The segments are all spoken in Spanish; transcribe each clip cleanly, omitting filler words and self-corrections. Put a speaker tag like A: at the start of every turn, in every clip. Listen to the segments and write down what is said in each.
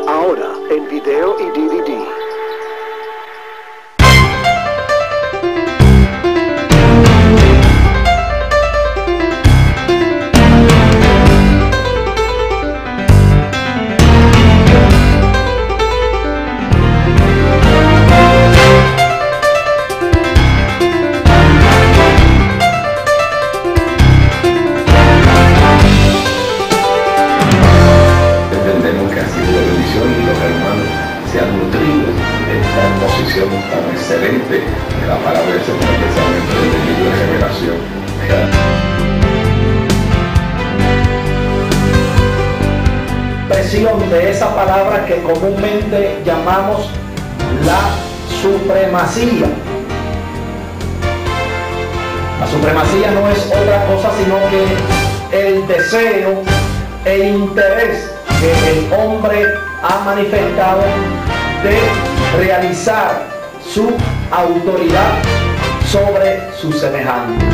A: Ahora en video y DVD.
B: Entendemos que ha sido de bendición y los hermanos se han nutrido de esta exposición tan excelente de la palabra del Señor, especialmente del libro de Revelación.
C: Expresión de esa palabra que comúnmente llamamos la supremacía. La supremacía no es otra cosa sino que el deseo e interés que el hombre ha manifestado de realizar su autoridad sobre su semejante.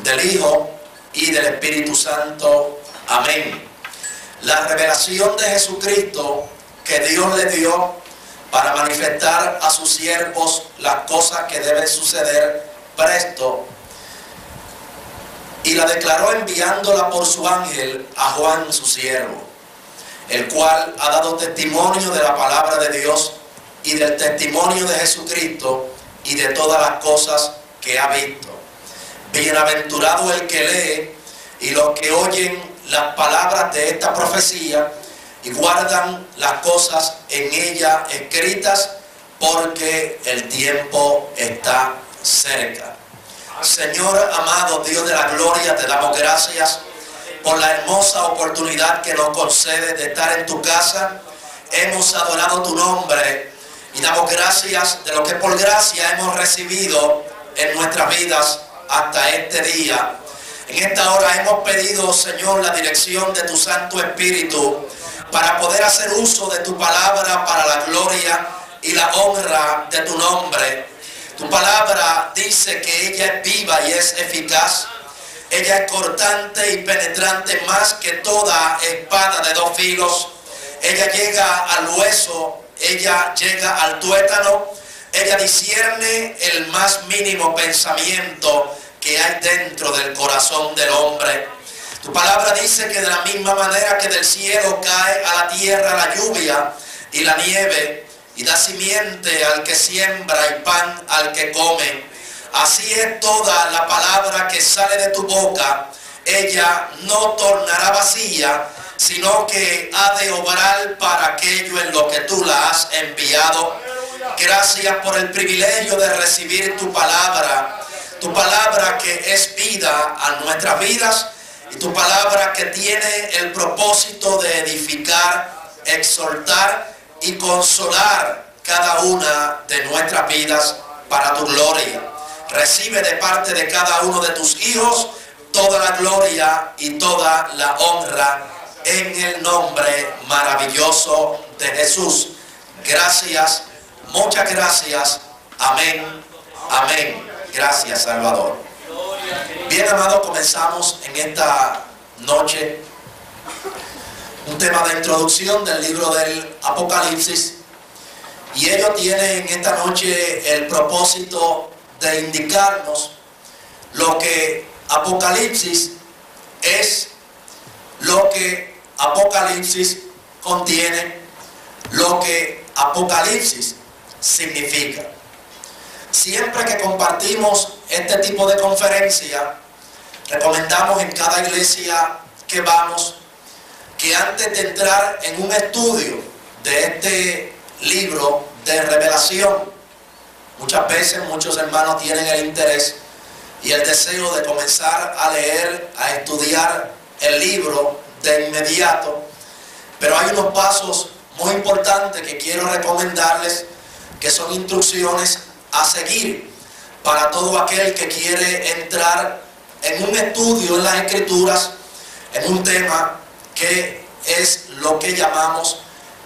D: Del Hijo y del Espíritu Santo. Amén. La revelación de Jesucristo que Dios le dio para manifestar a sus siervos las cosas que deben suceder presto, y la declaró enviándola por su ángel a Juan su siervo, el cual ha dado testimonio de la palabra de Dios y del testimonio de Jesucristo y de todas las cosas que ha visto. Bienaventurado el que lee y los que oyen las palabras de esta profecía y guardan las cosas en ella escritas, porque el tiempo está cerca. Señor amado, Dios de la gloria, te damos gracias por la hermosa oportunidad que nos concedes de estar en tu casa. Hemos adorado tu nombre y damos gracias de lo que por gracia hemos recibido en nuestras vidas hasta este día. En esta hora hemos pedido, Señor, la dirección de tu Santo Espíritu para poder hacer uso de tu palabra para la gloria y la honra de tu nombre. Tu palabra dice que ella es viva y es eficaz. Ella es cortante y penetrante más que toda espada de dos filos. Ella llega al hueso, ella llega al tuétano. Ella discierne el más mínimo pensamiento que hay dentro del corazón del hombre. Tu palabra dice que de la misma manera que del cielo cae a la tierra la lluvia y la nieve, y da simiente al que siembra y pan al que come, así es toda la palabra que sale de tu boca. Ella no tornará vacía, sino que ha de obrar para aquello en lo que tú la has enviado. Gracias por el privilegio de recibir tu palabra que es vida a nuestras vidas, y tu palabra que tiene el propósito de edificar, exhortar y consolar cada una de nuestras vidas para tu gloria. Recibe de parte de cada uno de tus hijos toda la gloria y toda la honra en el nombre maravilloso de Jesús. Gracias, muchas gracias. Amén, amén. Gracias, Salvador. Bien, amados, comenzamos en esta noche un tema de introducción del libro del Apocalipsis, y ello tiene en esta noche el propósito de indicarnos lo que Apocalipsis es, lo que Apocalipsis contiene, lo que Apocalipsis significa. Siempre que compartimos este tipo de conferencia, recomendamos en cada iglesia que vamos que antes de entrar en un estudio de este libro de revelación, muchas veces muchos hermanos tienen el interés y el deseo de comenzar a leer, a estudiar el libro de inmediato, pero hay unos pasos muy importantes que quiero recomendarles, que son instrucciones a seguir para todo aquel que quiere entrar en un estudio en las Escrituras, en un tema que es lo que llamamos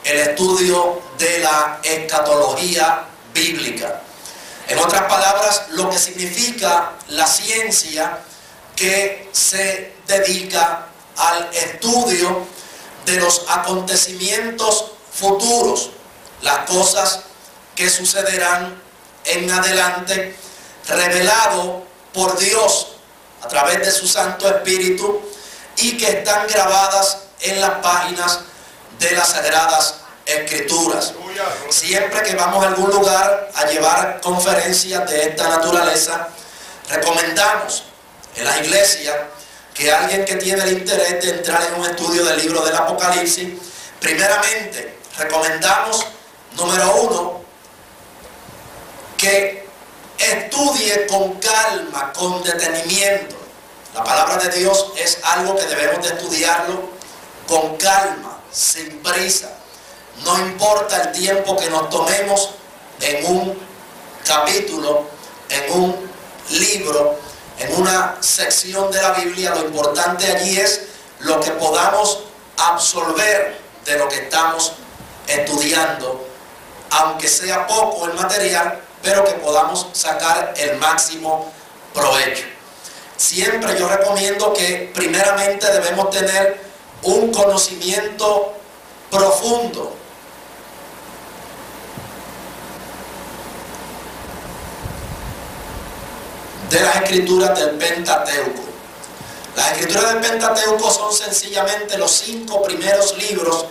D: el estudio de la escatología bíblica. En otras palabras, lo que significa la ciencia que se dedica al estudio de los acontecimientos futuros, las cosas que sucederán en adelante, revelado por Dios a través de su Santo Espíritu, y que están grabadas en las páginas de las Sagradas Escrituras. Siempre que vamos a algún lugar a llevar conferencias de esta naturaleza, recomendamos en las iglesias que alguien que tiene el interés de entrar en un estudio del libro del Apocalipsis, primeramente recomendamos, número uno, que estudie con calma, con detenimiento. La palabra de Dios es algo que debemos de estudiarlo con calma, sin prisa. No importa el tiempo que nos tomemos en un capítulo, en un libro, en una sección de la Biblia, lo importante allí es lo que podamos absorber de lo que estamos estudiando, aunque sea poco el material, pero que podamos sacar el máximo provecho. Siempre yo recomiendo que primeramente debemos tener un conocimiento profundo de las escrituras del Pentateuco. Las escrituras del Pentateuco son sencillamente los 5 primeros libros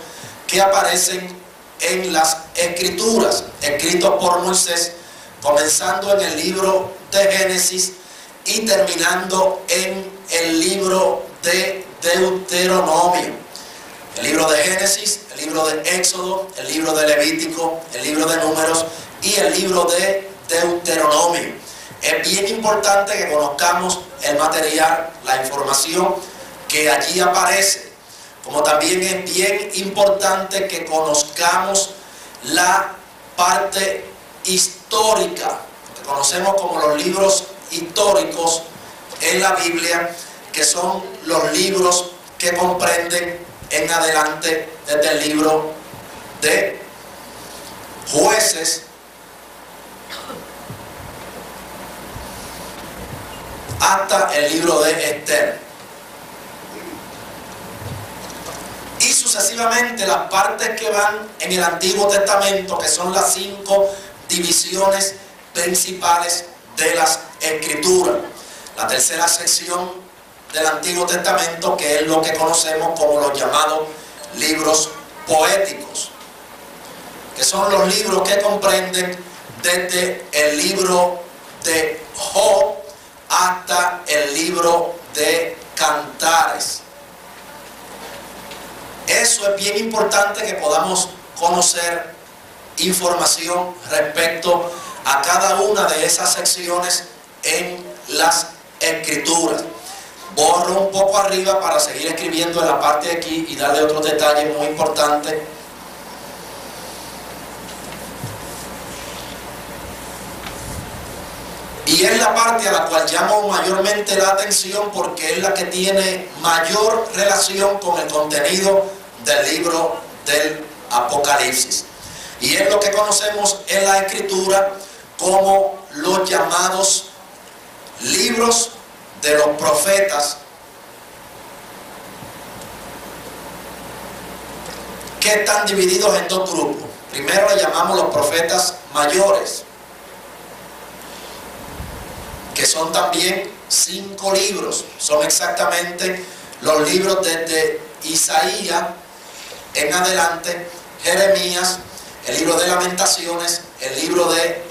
D: que aparecen en las escrituras, escritos por Moisés, comenzando en el libro de Génesis y terminando en el libro de Deuteronomio. El libro de Génesis, el libro de Éxodo, el libro de Levítico, el libro de Números y el libro de Deuteronomio. Es bien importante que conozcamos el material, la información que allí aparece, como también es bien importante que conozcamos la parte histórica, que conocemos como los libros históricos en la Biblia, que son los libros que comprenden en adelante desde el libro de Jueces hasta el libro de Esther, y sucesivamente las partes que van en el Antiguo Testamento, que son las 5 divisiones principales de las Escrituras. La tercera sección del Antiguo Testamento, que es lo que conocemos como los llamados libros poéticos, que son los libros que comprenden desde el libro de Job hasta el libro de Cantares. Eso es bien importante, que podamos conocer información respecto a cada una de esas secciones en las Escrituras. Borro un poco arriba para seguir escribiendo en la parte de aquí y darle otros detalles muy importantes. Y es la parte a la cual llamo mayormente la atención porque es la que tiene mayor relación con el contenido del libro del Apocalipsis. Y es lo que conocemos en la Escritura como los llamados libros de los profetas, que están divididos en dos grupos. Primero le llamamos los profetas mayores, que son también 5 libros. Son exactamente los libros desde Isaías en adelante, Jeremías, el libro de Lamentaciones, el libro de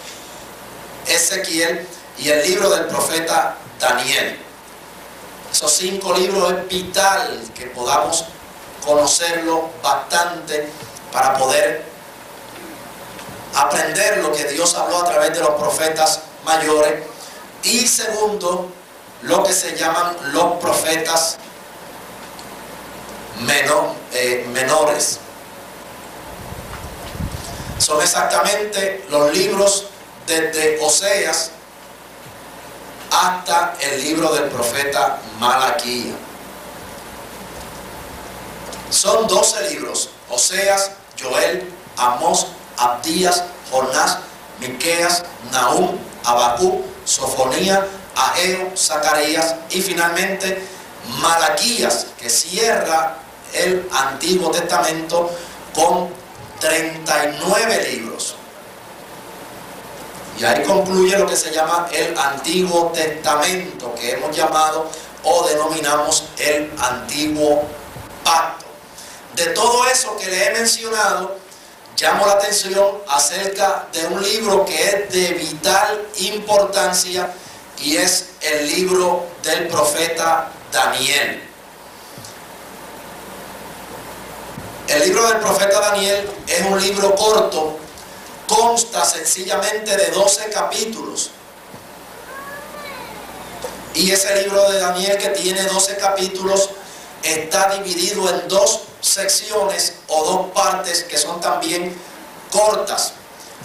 D: Ezequiel y el libro del profeta Daniel. Esos 5 libros es vital que podamos conocerlo bastante para poder aprender lo que Dios habló a través de los profetas mayores. Y segundo, lo que se llaman los profetas menores. Son exactamente los libros desde Oseas hasta el libro del profeta Malaquías. Son 12 libros: Oseas, Joel, Amós, Abdías, Jonás, Miqueas, Nahum, Habacuc, Sofonías, Ageo, Zacarías y finalmente Malaquías, que cierra el Antiguo Testamento con 39 libros. Y ahí concluye lo que se llama el Antiguo Testamento, que hemos llamado o denominamos el Antiguo Pacto. De todo eso que le he mencionado, llamo la atención acerca de un libro que es de vital importancia y es el libro del profeta Daniel. El libro del profeta Daniel es un libro corto, consta sencillamente de 12 capítulos. Y ese libro de Daniel, que tiene 12 capítulos, está dividido en 2 secciones o 2 partes que son también cortas.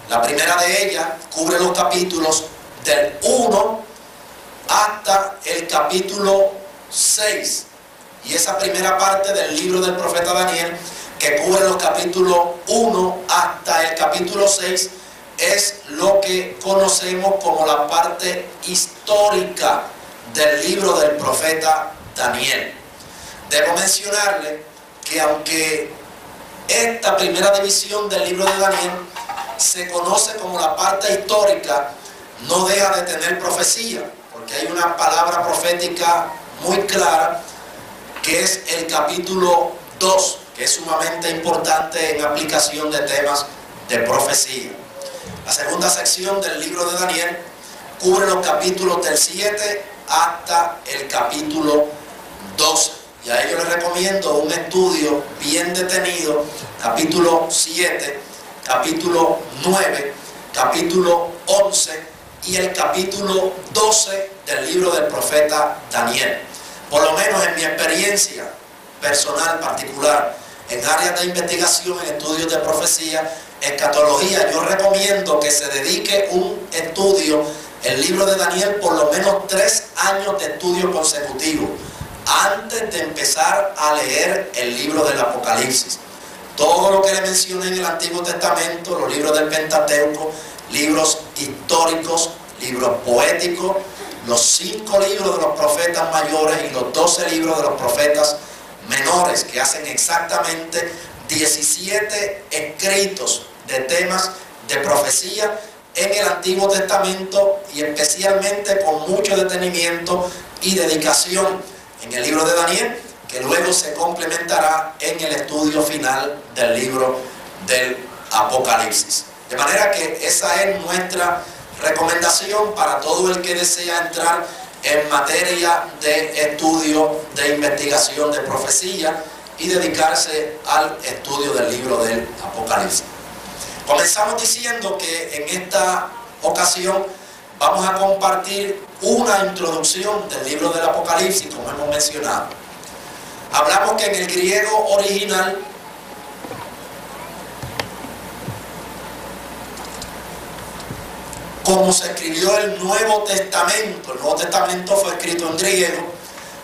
D: La primera de ellas cubre los capítulos del 1 hasta el capítulo 6. Y esa primera parte del libro del profeta Daniel, que cubre los capítulos 1 hasta el capítulo 6, es lo que conocemos como la parte histórica del libro del profeta Daniel. Debo mencionarle que aunque esta primera división del libro de Daniel se conoce como la parte histórica, no deja de tener profecía, porque hay una palabra profética muy clara, que es el capítulo 2, que es sumamente importante en aplicación de temas de profecía. La segunda sección del libro de Daniel cubre los capítulos del 7 hasta el capítulo 12. Y a ello les recomiendo un estudio bien detenido, capítulo 7, capítulo 9, capítulo 11 y el capítulo 12 del libro del profeta Daniel. Por lo menos en mi experiencia personal particular, en áreas de investigación, en estudios de profecía, escatología, yo recomiendo que se dedique un estudio, el libro de Daniel, por lo menos 3 años de estudio consecutivo, antes de empezar a leer el libro del Apocalipsis. Todo lo que le mencioné en el Antiguo Testamento, los libros del Pentateuco, libros históricos, libros poéticos, los 5 libros de los profetas mayores y los 12 libros de los profetas menores, que hacen exactamente 17 escritos de temas de profecía en el Antiguo Testamento, y especialmente con mucho detenimiento y dedicación en el libro de Daniel, que luego se complementará en el estudio final del libro del Apocalipsis. De manera que esa es nuestra recomendación para todo el que desea entrar en materia de estudio, de investigación de profecía y dedicarse al estudio del libro del Apocalipsis. Comenzamos diciendo que en esta ocasión vamos a compartir una introducción del libro del Apocalipsis, como hemos mencionado. Hablamos que en el griego original como se escribió el Nuevo Testamento. El Nuevo Testamento fue escrito en griego,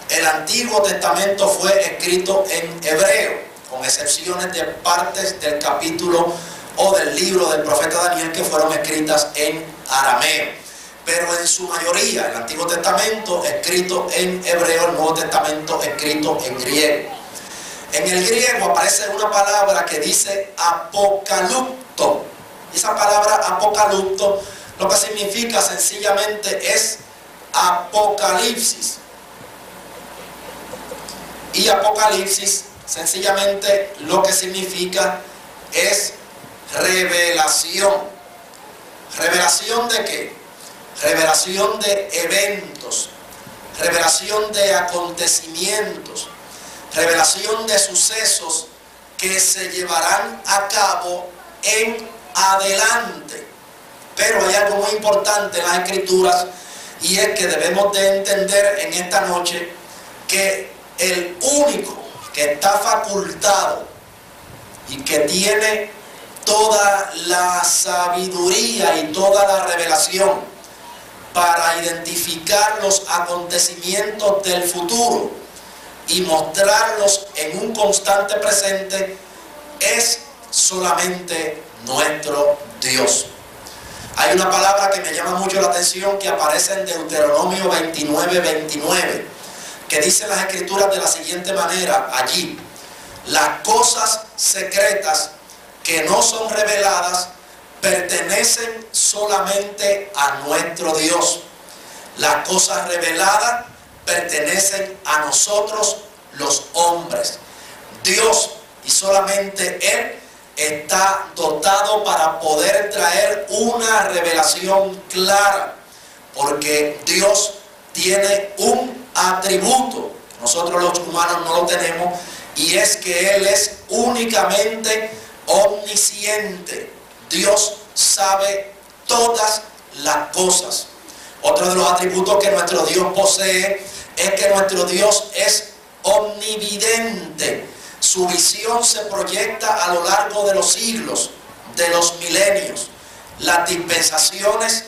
D: el Antiguo Testamento fue escrito en hebreo, con excepciones de partes del capítulo o del libro del profeta Daniel que fueron escritas en arameo. Pero en su mayoría, el Antiguo Testamento escrito en hebreo, el Nuevo Testamento escrito en griego. En el griego aparece una palabra que dice apocalipto. Esa palabra apocalipto lo que significa sencillamente es apocalipsis. Y apocalipsis sencillamente lo que significa es revelación. ¿Revelación de qué? Revelación de eventos, revelación de acontecimientos, revelación de sucesos que se llevarán a cabo en adelante. Pero hay algo muy importante en las Escrituras, y es que debemos de entender en esta noche que el único que está facultado y que tiene toda la sabiduría y toda la revelación para identificar los acontecimientos del futuro y mostrarlos en un constante presente es solamente nuestro Dios. Hay una palabra que me llama mucho la atención que aparece en Deuteronomio 29:29, que dice las Escrituras de la siguiente manera allí: las cosas secretas que no son reveladas pertenecen solamente a nuestro Dios. Las cosas reveladas pertenecen a nosotros los hombres. Dios, y solamente Él, está dotado para poder traer una revelación clara, porque Dios tiene un atributo, nosotros los humanos no lo tenemos, y es que Él es únicamente omnisciente. Dios sabe todas las cosas. Otro de los atributos que nuestro Dios posee es que nuestro Dios es omnividente. Su visión se proyecta a lo largo de los siglos, de los milenios, las dispensaciones,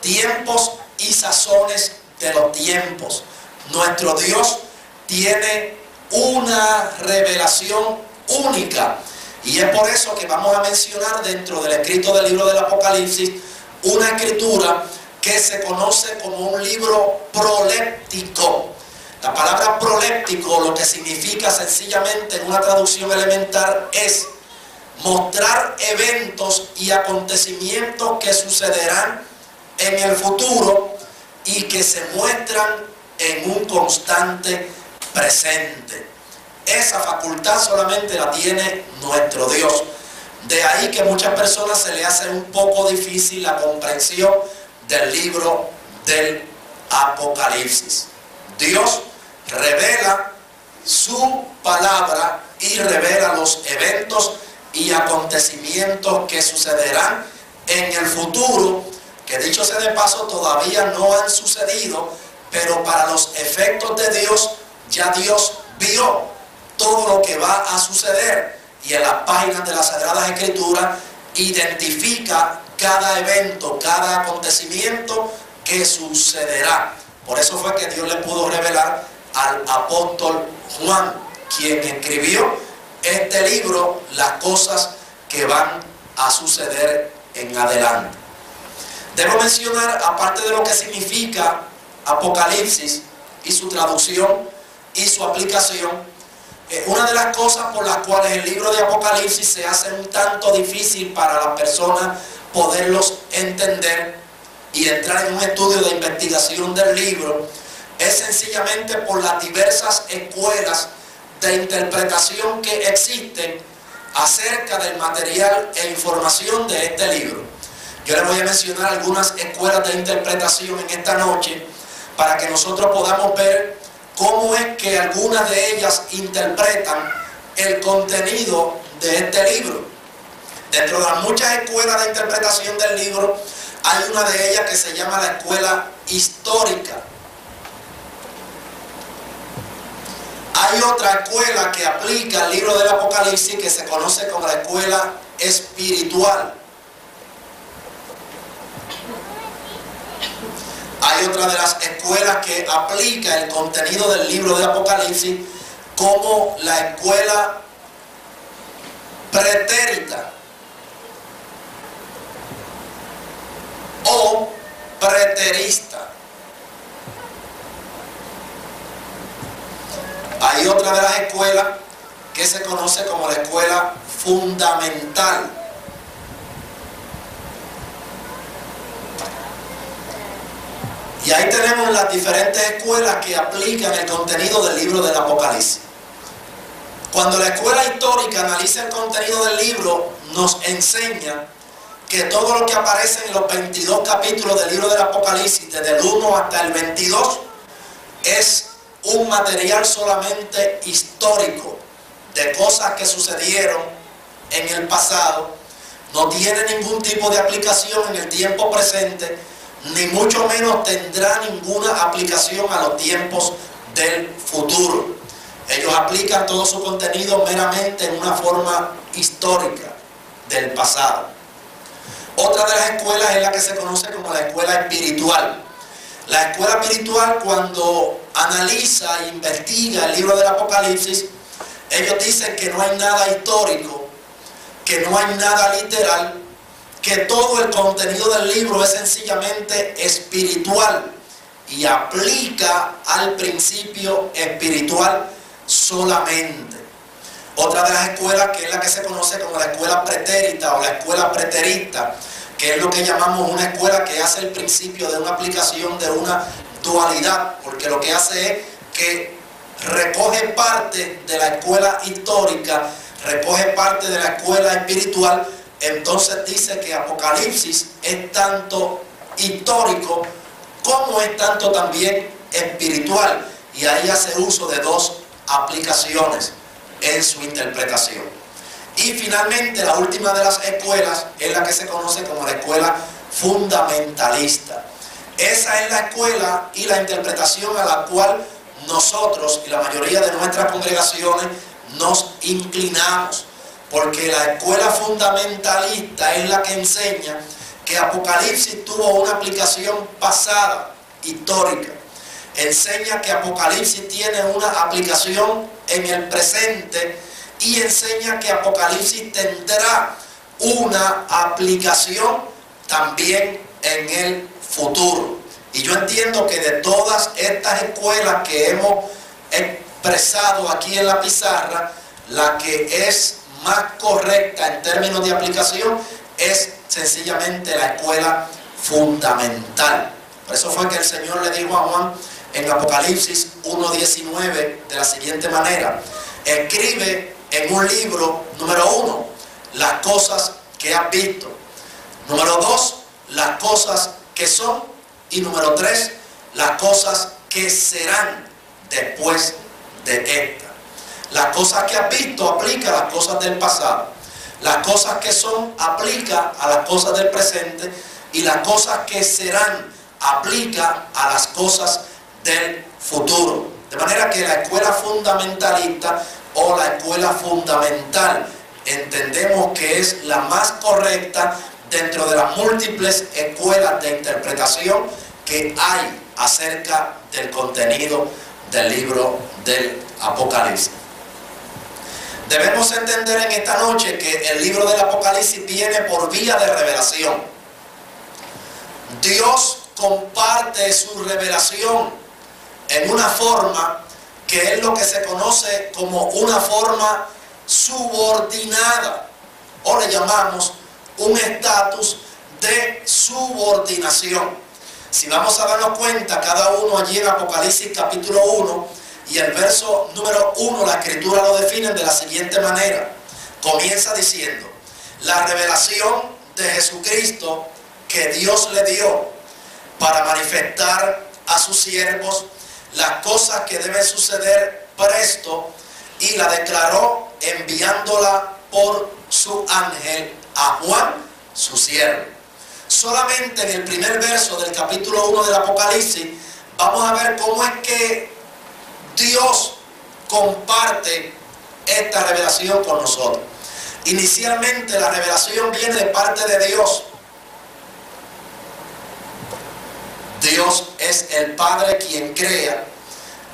D: tiempos y sazones de los tiempos. Nuestro Dios tiene una revelación única, y es por eso que vamos a mencionar dentro del escrito del libro del Apocalipsis una escritura que se conoce como un libro proléptico. La palabra proléptico lo que significa sencillamente en una traducción elemental es mostrar eventos y acontecimientos que sucederán en el futuro y que se muestran en un constante presente. Esa facultad solamente la tiene nuestro Dios. De ahí que a muchas personas se les hace un poco difícil la comprensión del libro del Apocalipsis. Dios revela su palabra y revela los eventos y acontecimientos que sucederán en el futuro, que dicho sea de paso todavía no han sucedido, pero para los efectos de Dios ya Dios vio todo lo que va a suceder, y en las páginas de las Sagradas Escrituras identifica cada evento, cada acontecimiento que sucederá. Por eso fue que Dios le pudo revelar al apóstol Juan, quien escribió este libro, las cosas que van a suceder en adelante. Debo mencionar, aparte de lo que significa Apocalipsis y su traducción y su aplicación, una de las cosas por las cuales el libro de Apocalipsis se hace un tanto difícil para las personas poderlos entender y entrar en un estudio de investigación del libro, es sencillamente por las diversas escuelas de interpretación que existen acerca del material e información de este libro. Yo les voy a mencionar algunas escuelas de interpretación en esta noche para que nosotros podamos ver cómo es que algunas de ellas interpretan el contenido de este libro. Dentro de las muchas escuelas de interpretación del libro, hay una de ellas que se llama la escuela histórica. Hay otra escuela que aplica el libro del Apocalipsis que se conoce como la escuela espiritual. Hay otra de las escuelas que aplica el contenido del libro de Apocalipsis como la escuela pretérita o preterista. Hay otra de las escuelas que se conoce como la escuela fundamental. Y ahí tenemos las diferentes escuelas que aplican el contenido del libro del Apocalipsis. Cuando la escuela histórica analiza el contenido del libro, nos enseña que todo lo que aparece en los 22 capítulos del libro del Apocalipsis, desde el 1 hasta el 22, es un material solamente histórico de cosas que sucedieron en el pasado. No tiene ningún tipo de aplicación en el tiempo presente, ni mucho menos tendrá ninguna aplicación a los tiempos del futuro. Ellos aplican todo su contenido meramente en una forma histórica del pasado. Otra de las escuelas es la que se conoce como la escuela espiritual. La escuela espiritual, cuando analiza e investiga el libro del Apocalipsis, ellos dicen que no hay nada histórico, que no hay nada literal, que todo el contenido del libro es sencillamente espiritual y aplica al principio espiritual solamente. Otra de las escuelas, que es la que se conoce como la escuela pretérita o la escuela preterista, que es lo que llamamos una escuela que hace el principio de una aplicación de una dualidad, porque lo que hace es que recoge parte de la escuela histórica, recoge parte de la escuela espiritual. Entonces dice que Apocalipsis es tanto histórico como es tanto también espiritual, y ahí hace uso de dos aplicaciones en su interpretación. Y finalmente la última de las escuelas es la que se conoce como la escuela fundamentalista. Esa es la escuela y la interpretación a la cual nosotros y la mayoría de nuestras congregaciones nos inclinamos, porque la escuela fundamentalista es la que enseña que Apocalipsis tuvo una aplicación pasada, histórica. Enseña que Apocalipsis tiene una aplicación en el presente y enseña que Apocalipsis tendrá una aplicación también en el futuro. Y yo entiendo que de todas estas escuelas que hemos expresado aquí en la pizarra, la que es más correcta en términos de aplicación es sencillamente la escuela fundamental. Por eso fue que el Señor le dijo a Juan en Apocalipsis 1:19 de la siguiente manera: escribe en un libro, número 1, las cosas que has visto, número 2, las cosas que son, y número 3, las cosas que serán después de esta. Las cosas que has visto aplica a las cosas del pasado, las cosas que son aplica a las cosas del presente, y las cosas que serán aplica a las cosas del futuro. De manera que la escuela fundamentalista o la escuela fundamental entendemos que es la más correcta dentro de las múltiples escuelas de interpretación que hay acerca del contenido del libro del Apocalipsis. Debemos entender en esta noche que el libro del Apocalipsis viene por vía de revelación. Dios comparte su revelación en una forma que es lo que se conoce como una forma subordinada, o le llamamos un estatus de subordinación. Si vamos a darnos cuenta, cada uno allí en Apocalipsis capítulo 1 y el verso número 1, la escritura lo define de la siguiente manera. Comienza diciendo: la revelación de Jesucristo que Dios le dio para manifestar a sus siervos las cosas que deben suceder presto, y la declaró enviándola por su ángel a Juan, su siervo. Solamente en el primer verso del capítulo 1 del Apocalipsis vamos a ver cómo es que Dios comparte esta revelación con nosotros. Inicialmente la revelación viene de parte de Dios. Dios Dios es el Padre quien crea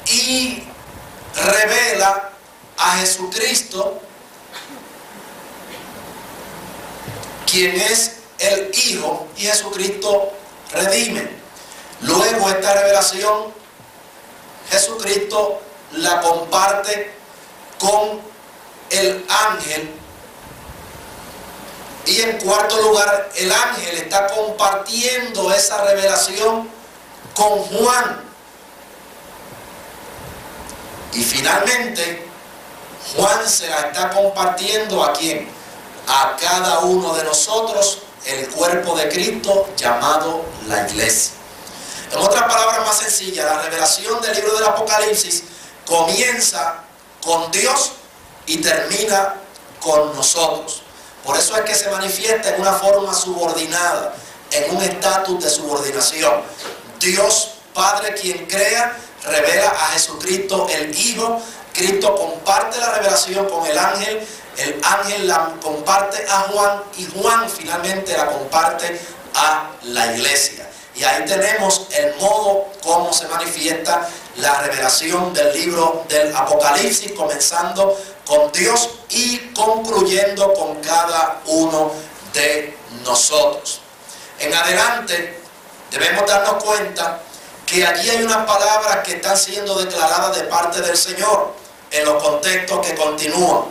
D: y revela a Jesucristo, quien es el Hijo, y Jesucristo redime. Luego esta revelación Jesucristo la comparte con el ángel, y en cuarto lugar el ángel está compartiendo esa revelación con Juan, y finalmente Juan se la está compartiendo ¿a quién? A cada uno de nosotros, el cuerpo de Cristo llamado la iglesia. En otras palabras más sencillas, la revelación del libro del Apocalipsis comienza con Dios y termina con nosotros. Por eso es que se manifiesta en una forma subordinada, en un estatus de subordinación. Dios Padre quien crea, revela a Jesucristo el Hijo. Cristo comparte la revelación con el ángel la comparte a Juan, y Juan finalmente la comparte a la iglesia. Y ahí tenemos el modo como se manifiesta la revelación del libro del Apocalipsis, comenzando con Dios y concluyendo con cada uno de nosotros. En adelante debemos darnos cuenta que allí hay unas palabras que están siendo declaradas de parte del Señor en los contextos que continúan.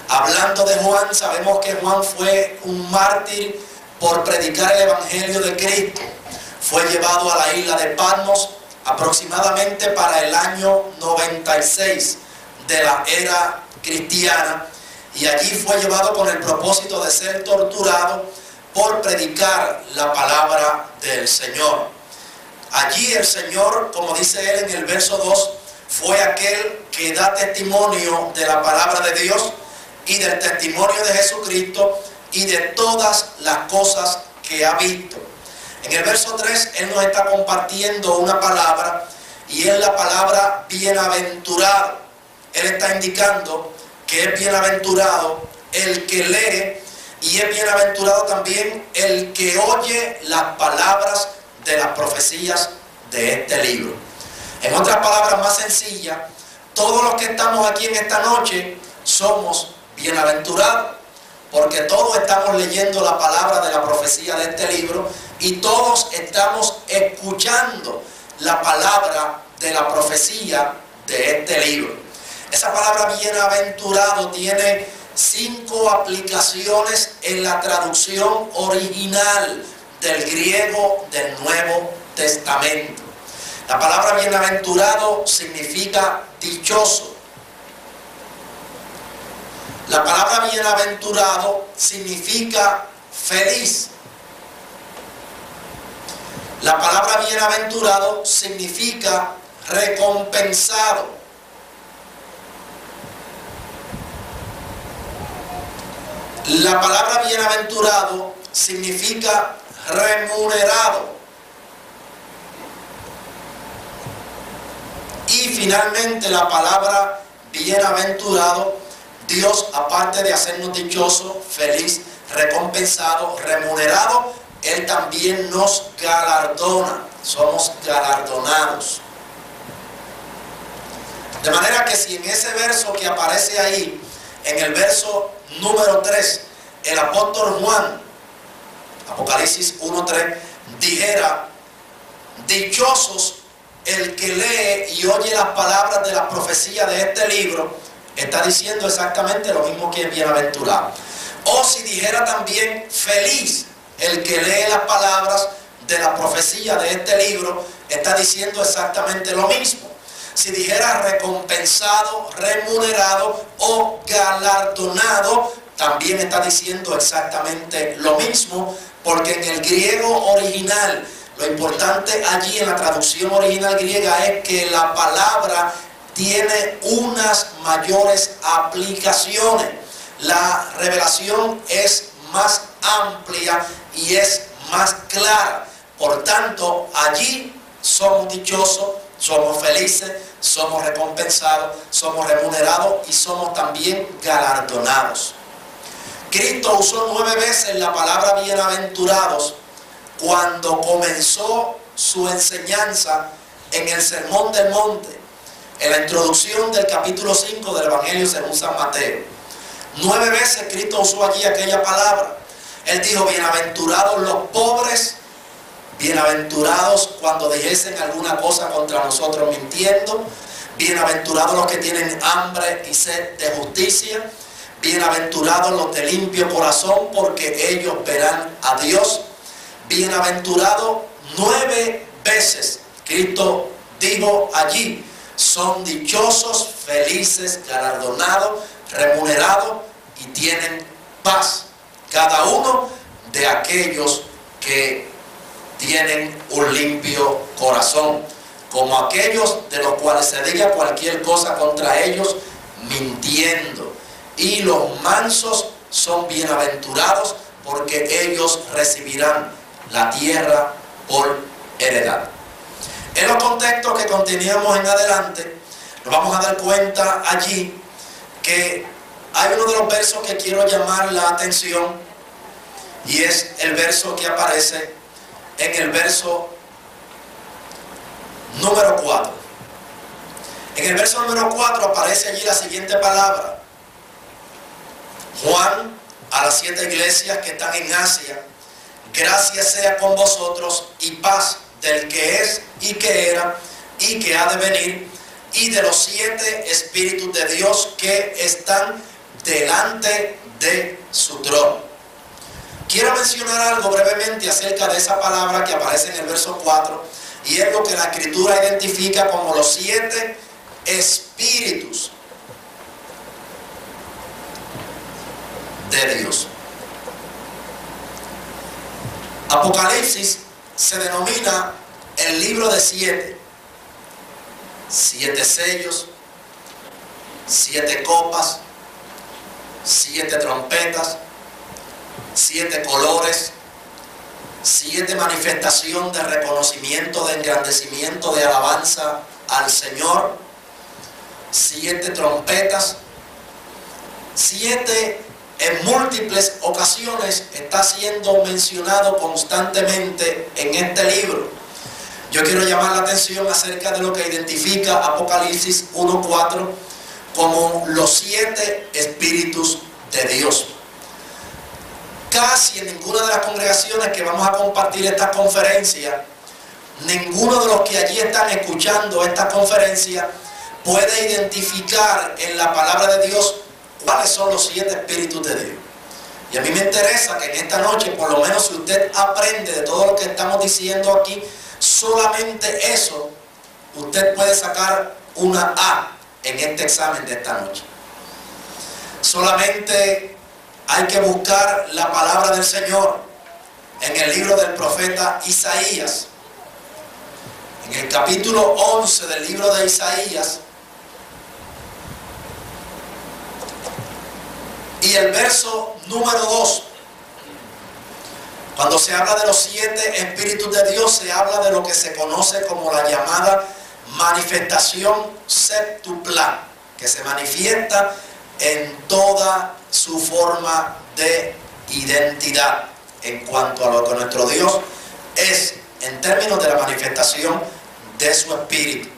D: Hablando de Juan, sabemos que Juan fue un mártir por predicar el Evangelio de Cristo. Fue llevado a la isla de Patmos aproximadamente para el año 96 de la era cristiana, y allí fue llevado con el propósito de ser torturado por predicar la palabra del Señor. Allí el Señor, como dice él en el verso 2, fue aquel que da testimonio de la palabra de Dios y del testimonio de Jesucristo y de todas las cosas que ha visto. En el verso 3 Él nos está compartiendo una palabra, y es la palabra bienaventurado. Él está indicando que es bienaventurado el que lee, y es bienaventurado también el que oye las palabras de las profecías de este libro. En otras palabras más sencillas, todos los que estamos aquí en esta noche somos bienaventurados, porque todos estamos leyendo la palabra de la profecía de este libro, y todos estamos escuchando la palabra de la profecía de este libro. Esa palabra bienaventurado tiene 5 aplicaciones en la traducción original del griego del Nuevo Testamento. La palabra bienaventurado significa dichoso. La palabra bienaventurado significa feliz. La palabra bienaventurado significa recompensado. La palabra bienaventurado significa remunerado. Y finalmente la palabra bienaventurado, Dios, aparte de hacernos dichosos, feliz, recompensado, remunerado, Él también nos galardona. Somos galardonados. De manera que si en ese verso que aparece ahí, en el verso número 3, el apóstol Juan, Apocalipsis 1:3, dijera: dichosos el que lee y oye las palabras de la profecía de este libro, está diciendo exactamente lo mismo que es bienaventurado. O si dijera también feliz el que lee las palabras de la profecía de este libro, está diciendo exactamente lo mismo. Si dijera recompensado, remunerado o galardonado, también está diciendo exactamente lo mismo, porque en el griego original, lo importante allí en la traducción original griega es que la palabra tiene unas mayores aplicaciones. La revelación es más amplia y es más clara. Por tanto, allí somos dichosos, somos felices, somos recompensados, somos remunerados y somos también galardonados. Cristo usó 9 veces la palabra bienaventurados cuando comenzó su enseñanza en el Sermón del Monte, en la introducción del capítulo 5 del Evangelio según San Mateo. 9 veces Cristo usó allí aquella palabra. Él dijo: bienaventurados los pobres, bienaventurados cuando dijesen alguna cosa contra nosotros mintiendo, bienaventurados los que tienen hambre y sed de justicia, bienaventurados los de limpio corazón, porque ellos verán a Dios. Bienaventurados 9 veces Cristo dijo allí: son dichosos, felices, galardonados, remunerados y tienen paz, cada uno de aquellos que tienen un limpio corazón, como aquellos de los cuales se diga cualquier cosa contra ellos mintiendo. Y los mansos son bienaventurados, porque ellos recibirán la tierra por heredad. En los contextos que continuamos en adelante, nos vamos a dar cuenta allí que hay uno de los versos que quiero llamar la atención, y es el verso que aparece en el verso número 4. En el verso número 4 aparece allí la siguiente palabra: Juan, a las 7 iglesias que están en Asia, gracia sea con vosotros y paz del que es y que era y que ha de venir, y de los 7 espíritus de Dios que están delante de su trono. Quiero mencionar algo brevemente acerca de esa palabra que aparece en el verso 4, y es lo que la Escritura identifica como los 7 espíritus de Dios. Apocalipsis se denomina el libro de 7. 7 sellos, 7 copas, 7 trompetas, 7 colores, 7 manifestación de reconocimiento, de engrandecimiento, de alabanza al Señor, 7 trompetas, 7 en múltiples ocasiones está siendo mencionado constantemente en este libro. Yo quiero llamar la atención acerca de lo que identifica Apocalipsis 1:4 como los 7 espíritus de Dios. Casi en ninguna de las congregaciones que vamos a compartir esta conferencia, ninguno de los que allí están escuchando esta conferencia puede identificar en la palabra de Dios cuáles son los 7 espíritus de Dios. Y a mí me interesa que en esta noche, por lo menos si usted aprende de todo lo que estamos diciendo aquí, solamente eso, usted puede sacar una A en este examen de esta noche. Solamente hay que buscar la palabra del Señor en el libro del profeta Isaías. En el capítulo 11 del libro de Isaías, y el verso número 2, cuando se habla de los 7 espíritus de Dios, se habla de lo que se conoce como la llamada manifestación séptupla, que se manifiesta en toda su forma de identidad en cuanto a lo que nuestro Dios es en términos de la manifestación de su espíritu.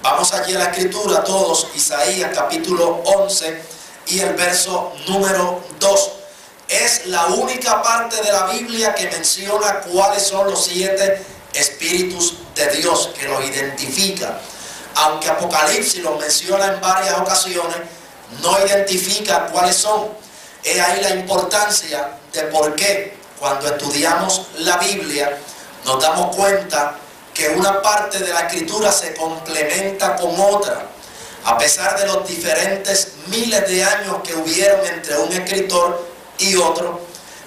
D: Vamos allí a la escritura todos, Isaías capítulo 11 y el verso número 2. Es la única parte de la Biblia que menciona cuáles son los 7 espíritus de Dios, que los identifica. Aunque Apocalipsis los menciona en varias ocasiones, no identifica cuáles son. Es ahí la importancia de por qué cuando estudiamos la Biblia nos damos cuenta que una parte de la escritura se complementa con otra. A pesar de los diferentes miles de años que hubieron entre un escritor y otro,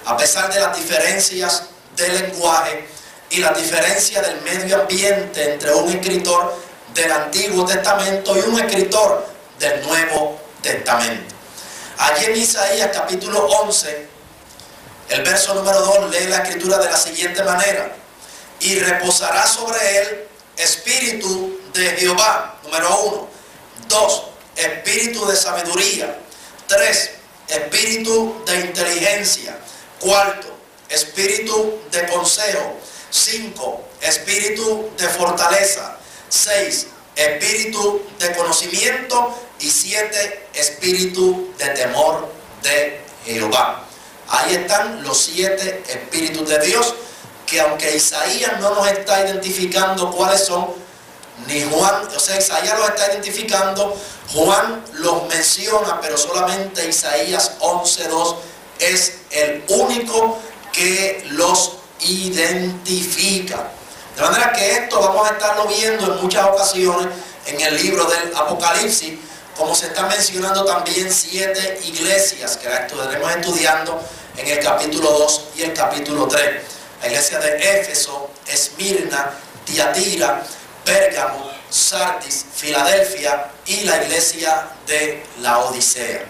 D: a pesar de las diferencias de lenguaje y la diferencia del medio ambiente entre un escritor del Antiguo Testamento y un escritor del Nuevo Testamento. Allí en Isaías capítulo 11, el verso número 2, lee la escritura de la siguiente manera: y reposará sobre él espíritu de Jehová, número 1. 2, espíritu de sabiduría. 3, espíritu de inteligencia. 4, espíritu de consejo. 5, espíritu de fortaleza. 6, espíritu de conocimiento. Y 7, espíritu de temor de Jehová. Ahí están los 7 espíritus de Dios, que aunque Isaías no nos está identificando cuáles son, ni Juan, o sea, Isaías los está identificando, Juan los menciona, pero solamente Isaías 11:2 es el único que los identifica. De manera que esto vamos a estarlo viendo en muchas ocasiones en el libro del Apocalipsis, como se está mencionando también 7 iglesias que las estaremos estudiando en el capítulo 2 y el capítulo 3. La iglesia de Éfeso, Esmirna, Tiatira, Pérgamo, Sardis, Filadelfia y la iglesia de Laodicea.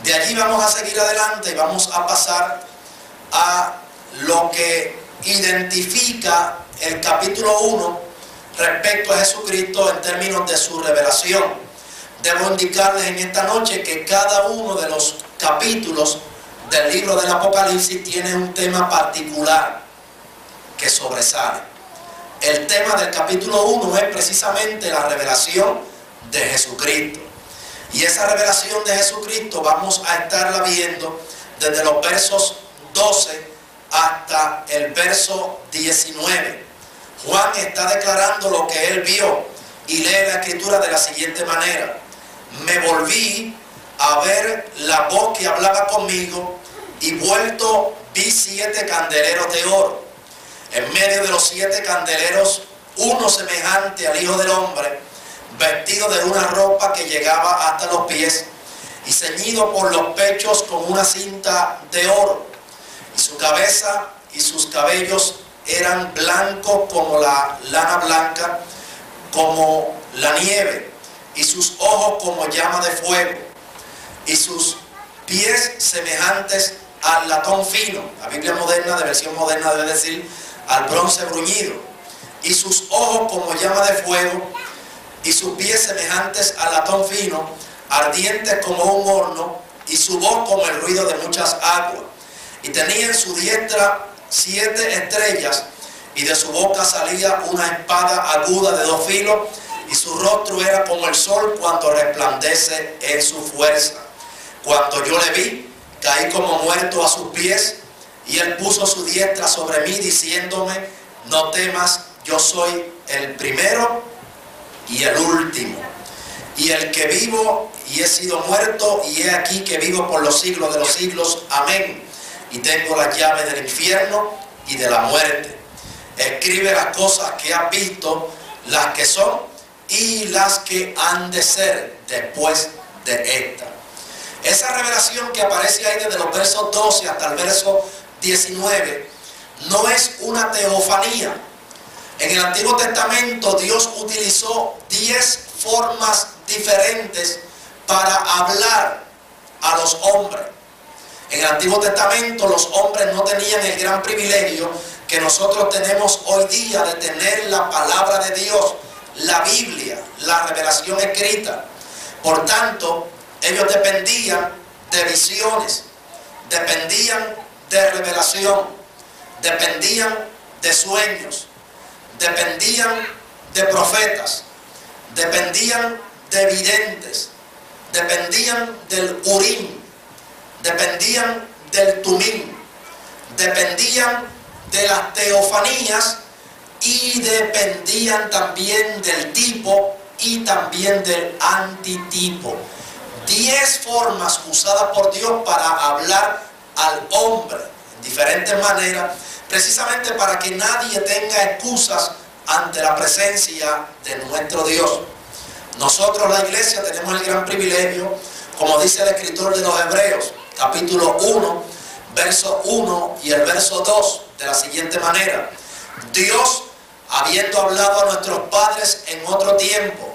D: De allí vamos a seguir adelante y vamos a pasar a lo que identifica el capítulo 1 respecto a Jesucristo en términos de su revelación. Debo indicarles en esta noche que cada uno de los capítulos del libro del Apocalipsis tiene un tema particular que sobresale. El tema del capítulo 1 es precisamente la revelación de Jesucristo. Y esa revelación de Jesucristo vamos a estarla viendo desde los versos 12 hasta el verso 19. Juan está declarando lo que él vio y lee la escritura de la siguiente manera: me volví a ver la voz que hablaba conmigo y vuelto vi 7 candeleros de oro. En medio de los 7 candeleros, uno semejante al Hijo del Hombre, vestido de una ropa que llegaba hasta los pies y ceñido por los pechos con una cinta de oro. Y su cabeza y sus cabellos eran blancos como la lana blanca, como la nieve, y sus ojos como llama de fuego, y sus pies semejantes al latón fino. La Biblia moderna, de versión moderna, debe decir al bronce bruñido. Y sus ojos como llama de fuego, y sus pies semejantes al latón fino, ardientes como un horno, y su voz como el ruido de muchas aguas. Y tenía en su diestra 7 estrellas, y de su boca salía una espada aguda de 2 filos, y su rostro era como el sol cuando resplandece en su fuerza. Cuando yo le vi, caí como muerto a sus pies, y él puso su diestra sobre mí, diciéndome: no temas, yo soy el primero y el último, y el que vivo y he sido muerto, y he aquí que vivo por los siglos de los siglos. Amén. Y tengo las llaves del infierno y de la muerte. Escribe las cosas que has visto, las que son y las que han de ser después de esta. Esa revelación que aparece ahí desde los versos 12 hasta el verso 19 no es una teofanía. En el Antiguo Testamento Dios utilizó 10 formas diferentes para hablar a los hombres. En el Antiguo Testamento los hombres no tenían el gran privilegio que nosotros tenemos hoy día de tener la palabra de Dios, la Biblia, la revelación escrita. Por tanto, ellos dependían de visiones, dependían de revelación, dependían de sueños, dependían de profetas, dependían de videntes, dependían del Urim, dependían del Tumim, dependían de las teofanías y dependían también del tipo y también del antitipo. 10 formas usadas por Dios para hablar al hombre en diferentes maneras, precisamente para que nadie tenga excusas ante la presencia de nuestro Dios. Nosotros, la iglesia, tenemos el gran privilegio, como dice el escritor de los Hebreos, capítulo 1, verso 1 y el verso 2, de la siguiente manera: Dios, habiendo hablado a nuestros padres en otro tiempo,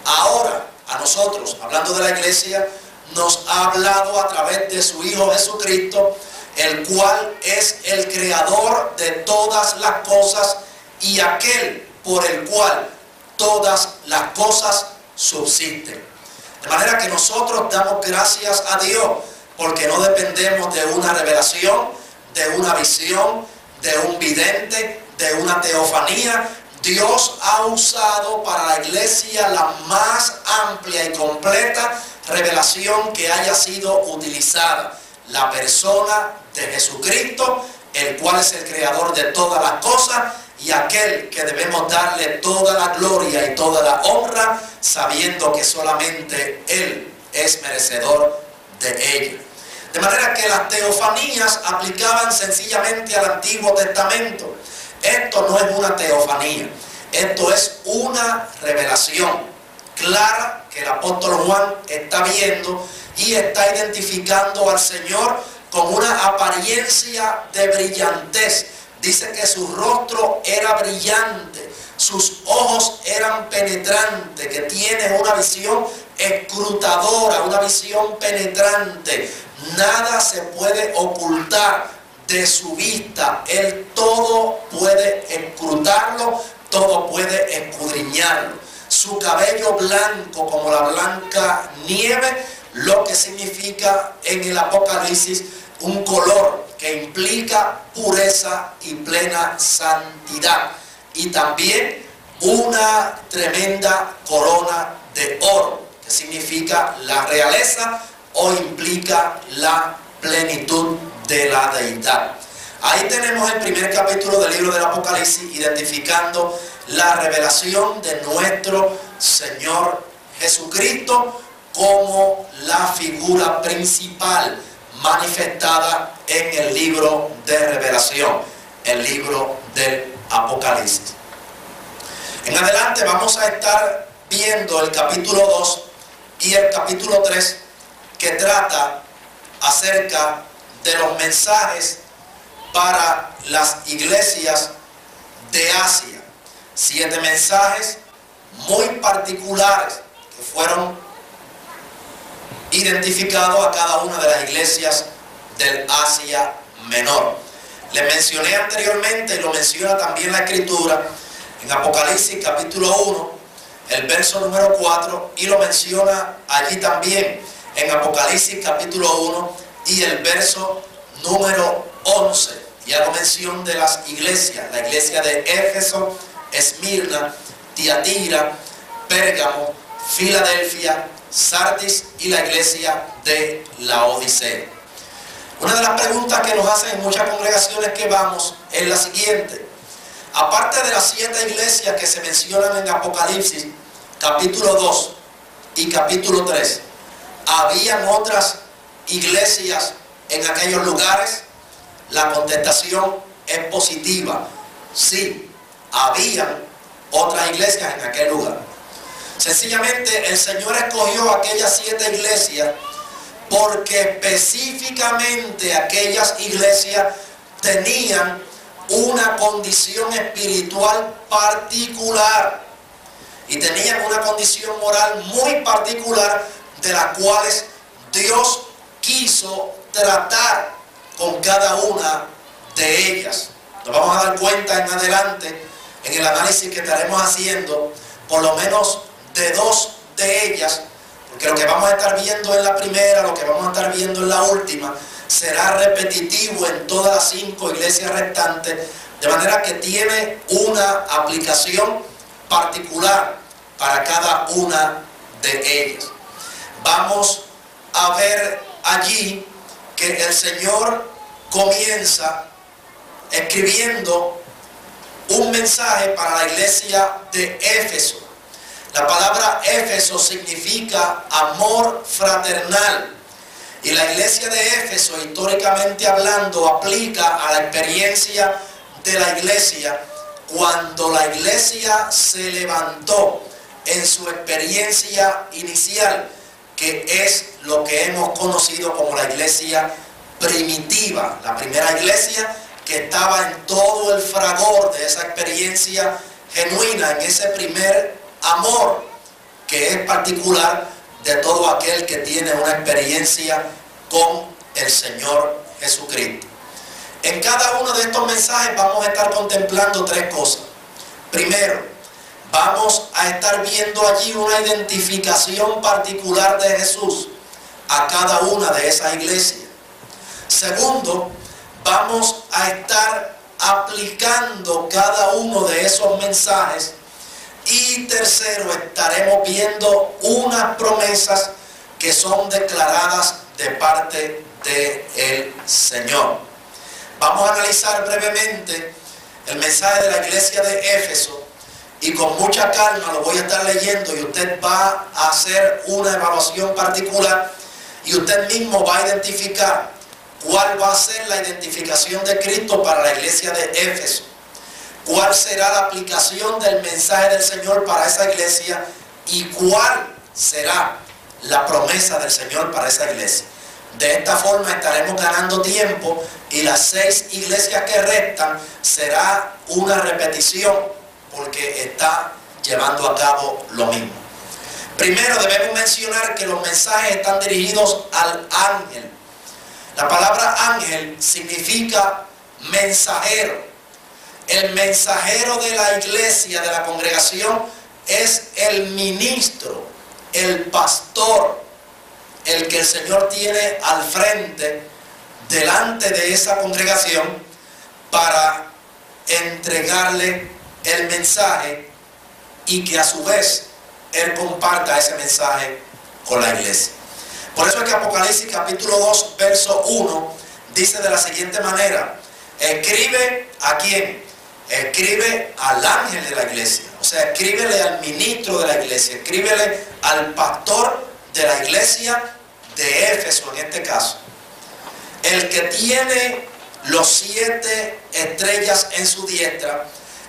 D: ahora a nosotros, hablando de la iglesia, nos ha hablado a través de su Hijo Jesucristo, el cual es el creador de todas las cosas y aquel por el cual todas las cosas subsisten. De manera que nosotros damos gracias a Dios porque no dependemos de una revelación, de una visión, de un vidente, de una teofanía. Dios ha usado para la iglesia la más amplia y completa revelación que haya sido utilizada. La persona de Jesucristo, el cual es el creador de todas las cosas y aquel que debemos darle toda la gloria y toda la honra, sabiendo que solamente Él es merecedor de ella. De manera que las teofanías aplicaban sencillamente al Antiguo Testamento. Esto no es una teofanía, esto es una revelación clara que el apóstol Juan está viendo y está identificando al Señor con una apariencia de brillantez. Dice que su rostro era brillante, sus ojos eran penetrantes, que tiene una visión escrutadora, una visión penetrante. Nada se puede ocultar de su vista. Él todo puede escrutarlo, todo puede escudriñarlo. Su cabello blanco como la blanca nieve, lo que significa en el Apocalipsis un color que implica pureza y plena santidad. Y también una tremenda corona de oro, que significa la realeza o implica la plenitud de la deidad. Ahí tenemos el primer capítulo del libro del Apocalipsis, identificando la revelación de nuestro Señor Jesucristo como la figura principal manifestada en el libro de revelación, el libro del Apocalipsis. En adelante vamos a estar viendo el capítulo 2 y el capítulo 3, que trata acerca de los mensajes para las iglesias de Asia. 7 mensajes muy particulares que fueron identificados a cada una de las iglesias del Asia Menor. Les mencioné anteriormente, y lo menciona también la Escritura, en Apocalipsis capítulo 1, el verso número 4, y lo menciona allí también en Apocalipsis capítulo 1 y el verso número 11. Y hago mención de las iglesias, la iglesia de Éfeso, Esmirna, Tiatira, Pérgamo, Filadelfia, Sardis y la iglesia de Laodicea. Una de las preguntas que nos hacen en muchas congregaciones que vamos es la siguiente: aparte de las 7 iglesias que se mencionan en Apocalipsis capítulo 2 y capítulo 3, ¿habían otras iglesias en aquellos lugares? La contestación es positiva. Sí, habían otras iglesias en aquel lugar. Sencillamente el Señor escogió aquellas 7 iglesias porque específicamente aquellas iglesias tenían una condición espiritual particular y tenían una condición moral muy particular, de las cuales Dios quiso tratar con cada una de ellas. Nos vamos a dar cuenta en adelante en el análisis que estaremos haciendo, por lo menos de 2 de ellas, porque lo que vamos a estar viendo en la primera, lo que vamos a estar viendo en la última, será repetitivo en todas las 5 iglesias restantes, de manera que tiene una aplicación particular para cada una de ellas. Vamos a ver allí que el Señor comienza escribiendo un mensaje para la iglesia de Éfeso. La palabra Éfeso significa amor fraternal. Y la iglesia de Éfeso, históricamente hablando, aplica a la experiencia de la iglesia cuando la iglesia se levantó en su experiencia inicial, que es lo que hemos conocido como la iglesia primitiva, la primera iglesia que estaba en todo el fragor de esa experiencia genuina, en ese primer amor que es particular de todo aquel que tiene una experiencia con el Señor Jesucristo. En cada uno de estos mensajes vamos a estar contemplando 3 cosas. Primero, vamos a estar viendo allí una identificación particular de Jesús a cada una de esas iglesias. Segundo, vamos a estar aplicando cada uno de esos mensajes. Y tercero, estaremos viendo unas promesas que son declaradas de parte del Señor. Vamos a analizar brevemente el mensaje de la iglesia de Éfeso y con mucha calma lo voy a estar leyendo y usted va a hacer una evaluación particular y usted mismo va a identificar cuál va a ser la identificación de Cristo para la iglesia de Éfeso, cuál será la aplicación del mensaje del Señor para esa iglesia y cuál será la promesa del Señor para esa iglesia. De esta forma estaremos ganando tiempo y las 6 iglesias que restan será una repetición porque está llevando a cabo lo mismo. Primero debemos mencionar que los mensajes están dirigidos al ángel. La palabra ángel significa mensajero. El mensajero de la iglesia, de la congregación, es el ministro, el pastor, el que el Señor tiene al frente, delante de esa congregación, para entregarle el mensaje y que a su vez Él comparta ese mensaje con la iglesia. Por eso es que Apocalipsis capítulo 2, verso 1, dice de la siguiente manera: escribe ¿a quién? Escribe al ángel de la iglesia. O sea, escríbele al ministro de la iglesia, escríbele al pastor de la iglesia de Éfeso en este caso. El que tiene los 7 estrellas en su diestra,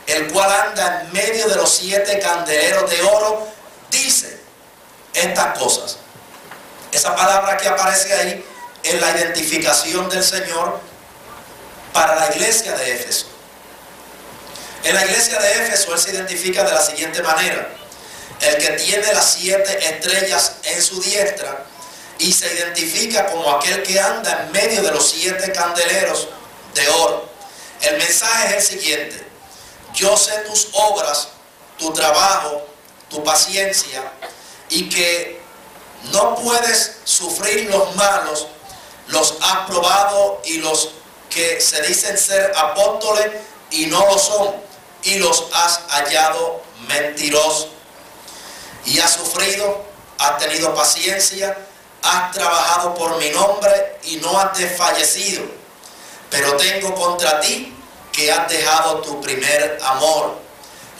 D: el cual anda en medio de los 7 candeleros de oro, dice estas cosas. Esa palabra que aparece ahí es la identificación del Señor para la iglesia de Éfeso. En la iglesia de Éfeso Él se identifica de la siguiente manera: el que tiene las 7 estrellas en su diestra, y se identifica como aquel que anda en medio de los 7 candeleros de oro. El mensaje es el siguiente: yo sé tus obras, tu trabajo, tu paciencia, y que no puedes sufrir los malos, los has probado, y los que se dicen ser apóstoles y no lo son, y los has hallado mentirosos. Y has sufrido, has tenido paciencia, has trabajado por mi nombre y no has desfallecido. Pero tengo contra ti que has dejado tu primer amor.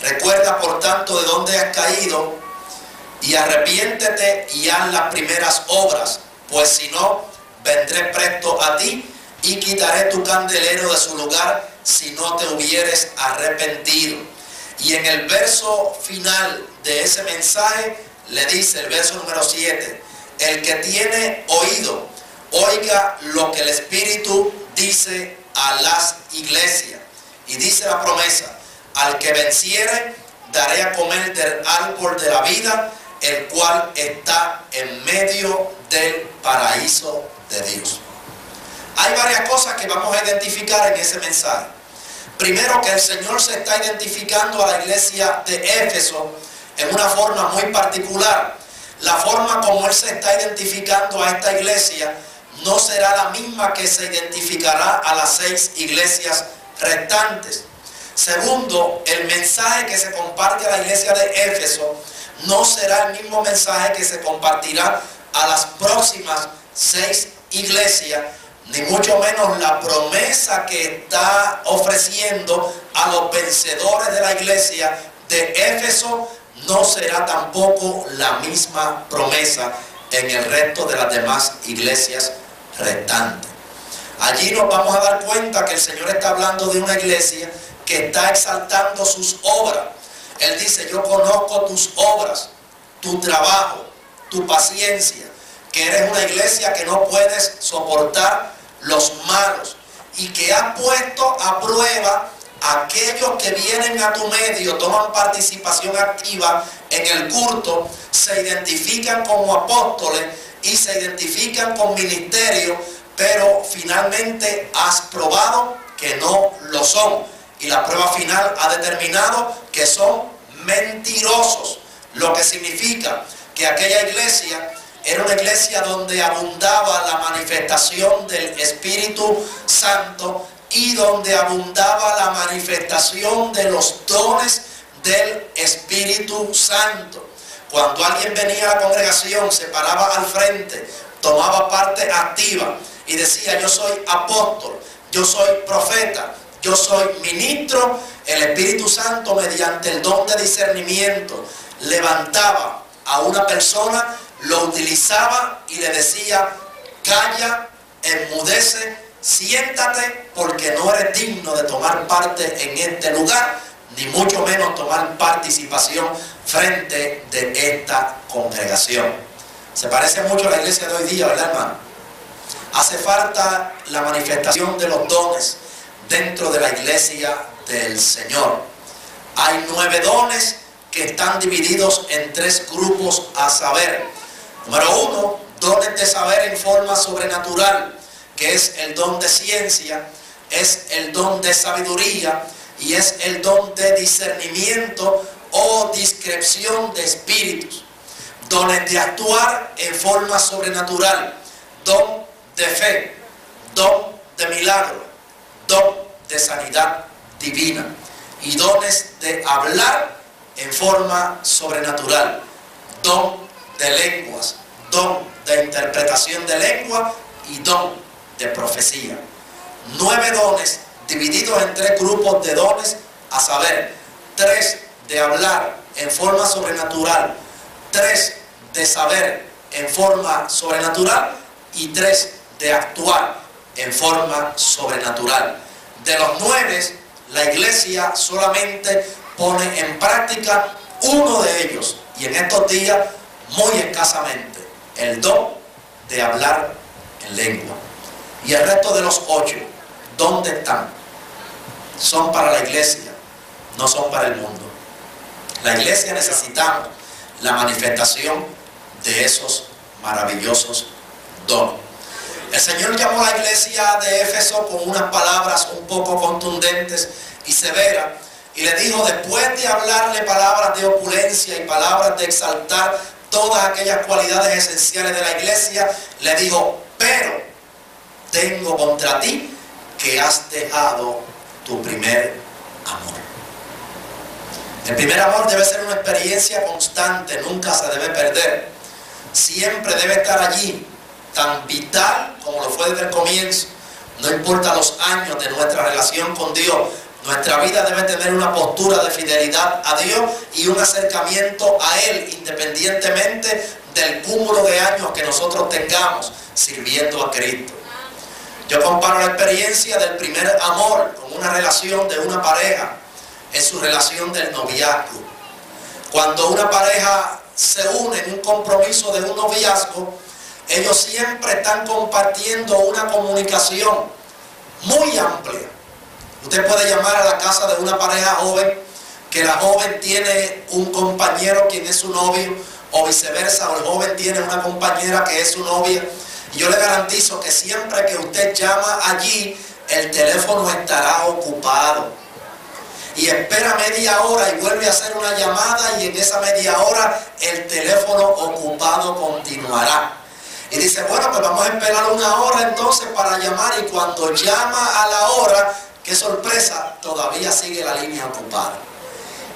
D: Recuerda por tanto de dónde has caído y arrepiéntete y haz las primeras obras, pues si no, vendré presto a ti y quitaré tu candelero de su lugar si no te hubieres arrepentido. Y en el verso final de ese mensaje le dice, el verso número 7, el que tiene oído, oiga lo que el Espíritu dice a las iglesias. Y dice la promesa: al que venciere, daré a comer del árbol de la vida, el cual está en medio del paraíso de Dios. Hay varias cosas que vamos a identificar en ese mensaje. Primero, que el Señor se está identificando a la iglesia de Éfeso en una forma muy particular. La forma como Él se está identificando a esta iglesia no será la misma que se identificará a las 6 iglesias restantes. Segundo, el mensaje que se comparte a la iglesia de Éfeso no será el mismo mensaje que se compartirá a las próximas 6 iglesias, ni mucho menos la promesa que está ofreciendo a los vencedores de la iglesia de Éfeso no será tampoco la misma promesa en el resto de las demás iglesias restantes. Allí nos vamos a dar cuenta que el Señor está hablando de una iglesia que está exaltando sus obras. Él dice: yo conozco tus obras, tu trabajo, tu paciencia, que eres una iglesia que no puedes soportar los malos y que has puesto a prueba a aquellos que vienen a tu medio, toman participación activa en el culto, se identifican como apóstoles y se identifican con ministerio, pero finalmente has probado que no lo son. Y la prueba final ha determinado que son mentirosos, lo que significa que aquella iglesia era una iglesia donde abundaba la manifestación del Espíritu Santo y donde abundaba la manifestación de los dones del Espíritu Santo. Cuando alguien venía a la congregación, se paraba al frente, tomaba parte activa y decía: yo soy apóstol, yo soy profeta, yo soy ministro. El Espíritu Santo, mediante el don de discernimiento, levantaba a una persona, lo utilizaba y le decía: calla, enmudece, siéntate, porque no eres digno de tomar parte en este lugar, ni mucho menos tomar participación frente de esta congregación. Se parece mucho a la iglesia de hoy día, ¿verdad, hermano? Hace falta la manifestación de los dones dentro de la iglesia del Señor. Hay 9 dones que están divididos en 3 grupos, a saber: número 1, dones de saber en forma sobrenatural, que es el don de ciencia, es el don de sabiduría y es el don de discernimiento o discreción de espíritus. Dones de actuar en forma sobrenatural, don de fe, don de milagro, don de sanidad divina, y dones de hablar en forma sobrenatural, don de lenguas, don de interpretación de lengua y don de profecía. 9 dones divididos en 3 grupos de dones, a saber: 3 de hablar en forma sobrenatural, 3 de saber en forma sobrenatural y 3 de actuar en forma sobrenatural. De los 9, la iglesia solamente pone en práctica uno de ellos, y en estos días muy escasamente: el don de hablar en lengua. Y el resto de los 8, ¿dónde están? Son para la iglesia, no son para el mundo. La iglesia necesitamos la manifestación de esos maravillosos dones. El Señor llamó a la iglesia de Éfeso con unas palabras un poco contundentes y severas, y le dijo, después de hablarle palabras de opulencia y palabras de exaltar todas aquellas cualidades esenciales de la iglesia, le dijo: pero tengo contra ti que has dejado tu primer amor. El primer amor debe ser una experiencia constante, nunca se debe perder. Siempre debe estar allí, tan vital como lo fue desde el comienzo. No importa los años de nuestra relación con Dios, nuestra vida debe tener una postura de fidelidad a Dios y un acercamiento a Él, independientemente del cúmulo de años que nosotros tengamos sirviendo a Cristo. Yo comparo la experiencia del primer amor con una relación de una pareja en su relación del noviazgo. Cuando una pareja se une en un compromiso de un noviazgo, ellos siempre están compartiendo una comunicación muy amplia. Usted puede llamar a la casa de una pareja joven, que la joven tiene un compañero quien es su novio, o viceversa, o el joven tiene una compañera que es su novia. Y yo le garantizo que siempre que usted llama allí, el teléfono estará ocupado. Y espera media hora y vuelve a hacer una llamada, y en esa media hora el teléfono ocupado continuará. Y dice, bueno, pues vamos a esperar una hora entonces para llamar, y cuando llama a la hora, qué sorpresa, todavía sigue la línea ocupada.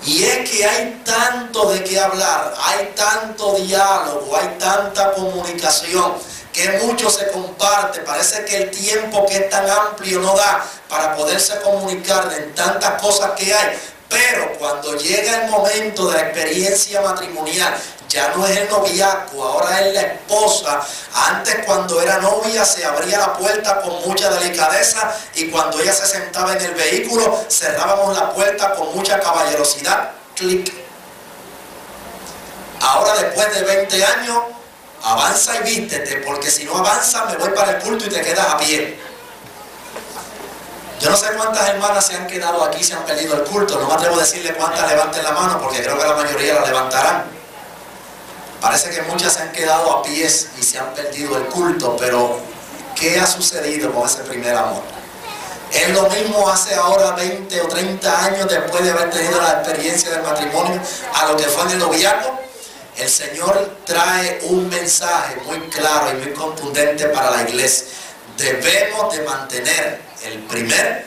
D: Y es que hay tanto de qué hablar, hay tanto diálogo, hay tanta comunicación, que mucho se comparte. Parece que el tiempo que es tan amplio no da para poderse comunicar de tantas cosas que hay. Pero cuando llega el momento de la experiencia matrimonial, ya no es el noviazgo, ahora es la esposa. Antes, cuando era novia, se abría la puerta con mucha delicadeza, y cuando ella se sentaba en el vehículo, cerrábamos la puerta con mucha caballerosidad. Clic. Ahora, después de 20 años, avanza y vístete, porque si no avanza me voy para el culto y te quedas a pie. Yo no sé cuántas hermanas se han quedado aquí, se han perdido el culto. No me atrevo a decirle cuántas levanten la mano, porque creo que la mayoría la levantarán. Parece que muchas se han quedado a pies y se han perdido el culto, pero ¿qué ha sucedido con ese primer amor? Es lo mismo hace ahora 20 o 30 años después de haber tenido la experiencia del matrimonio a lo que fue en el noviazgo. El Señor trae un mensaje muy claro y muy contundente para la iglesia. Debemos de mantener el primer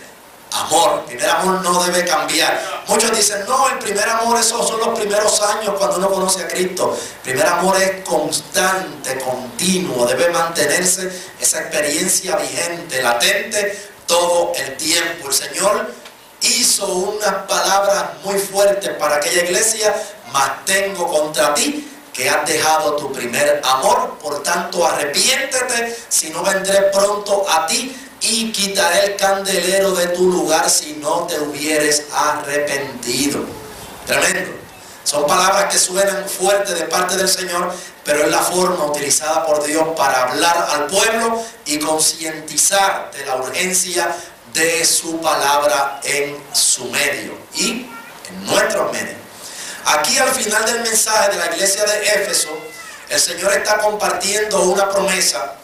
D: amor. El primer amor no debe cambiar. Muchos dicen, no, el primer amor, esos son los primeros años cuando uno conoce a Cristo. El primer amor es constante, continuo, debe mantenerse esa experiencia vigente, latente, todo el tiempo. El Señor hizo unas palabras muy fuertes para aquella iglesia: mas tengo contra ti que has dejado tu primer amor, por tanto arrepiéntete, si no vendré pronto a ti y quitaré el candelero de tu lugar si no te hubieres arrepentido. Tremendo. Son palabras que suenan fuertes de parte del Señor, pero es la forma utilizada por Dios para hablar al pueblo y concientizar de la urgencia de su palabra en su medio y en nuestros medios. Aquí al final del mensaje de la iglesia de Éfeso, el Señor está compartiendo una promesa.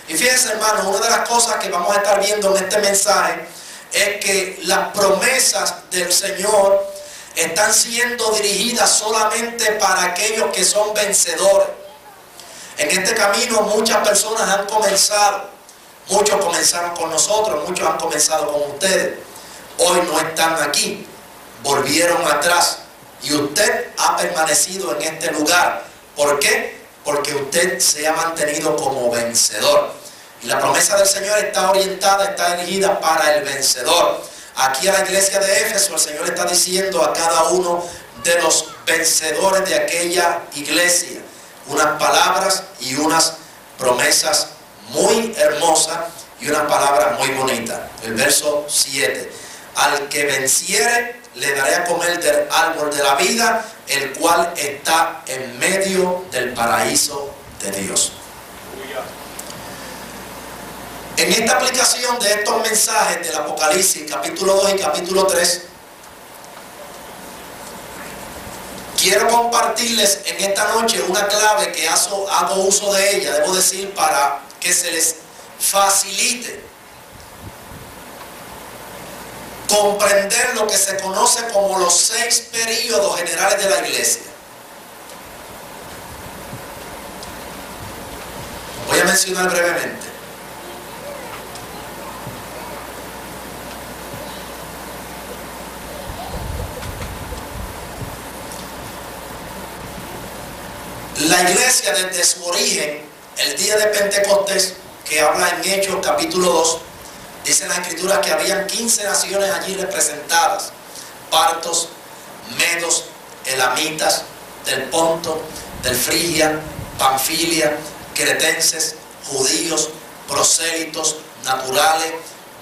D: Y fíjense, hermanos, una de las cosas que vamos a estar viendo en este mensaje es que las promesas del Señor están siendo dirigidas solamente para aquellos que son vencedores. En este camino muchas personas han comenzado. Muchos comenzaron con nosotros, muchos han comenzado con ustedes. Hoy no están aquí, volvieron atrás. Y usted ha permanecido en este lugar. ¿Por qué? Porque usted se ha mantenido como vencedor. Y la promesa del Señor está orientada, está dirigida para el vencedor. Aquí a la iglesia de Éfeso, el Señor está diciendo a cada uno de los vencedores de aquella iglesia unas palabras y unas promesas muy hermosas y unas palabras muy bonitas. El verso 7. Al que venciere, le daré a comer del árbol de la vida, el cual está en medio del paraíso de Dios. En esta aplicación de estos mensajes del Apocalipsis, capítulo 2 y capítulo 3, quiero compartirles en esta noche una clave que hago uso de ella, debo decir, para que se les facilite comprender lo que se conoce como los 6 períodos generales de la iglesia. Voy a mencionar brevemente. La iglesia desde su origen, el día de Pentecostés, que habla en Hechos capítulo 2, dice en las escrituras que habían 15 naciones allí representadas: partos, medos, elamitas, del Ponto, del Frigia, Panfilia, cretenses, judíos, prosélitos, naturales,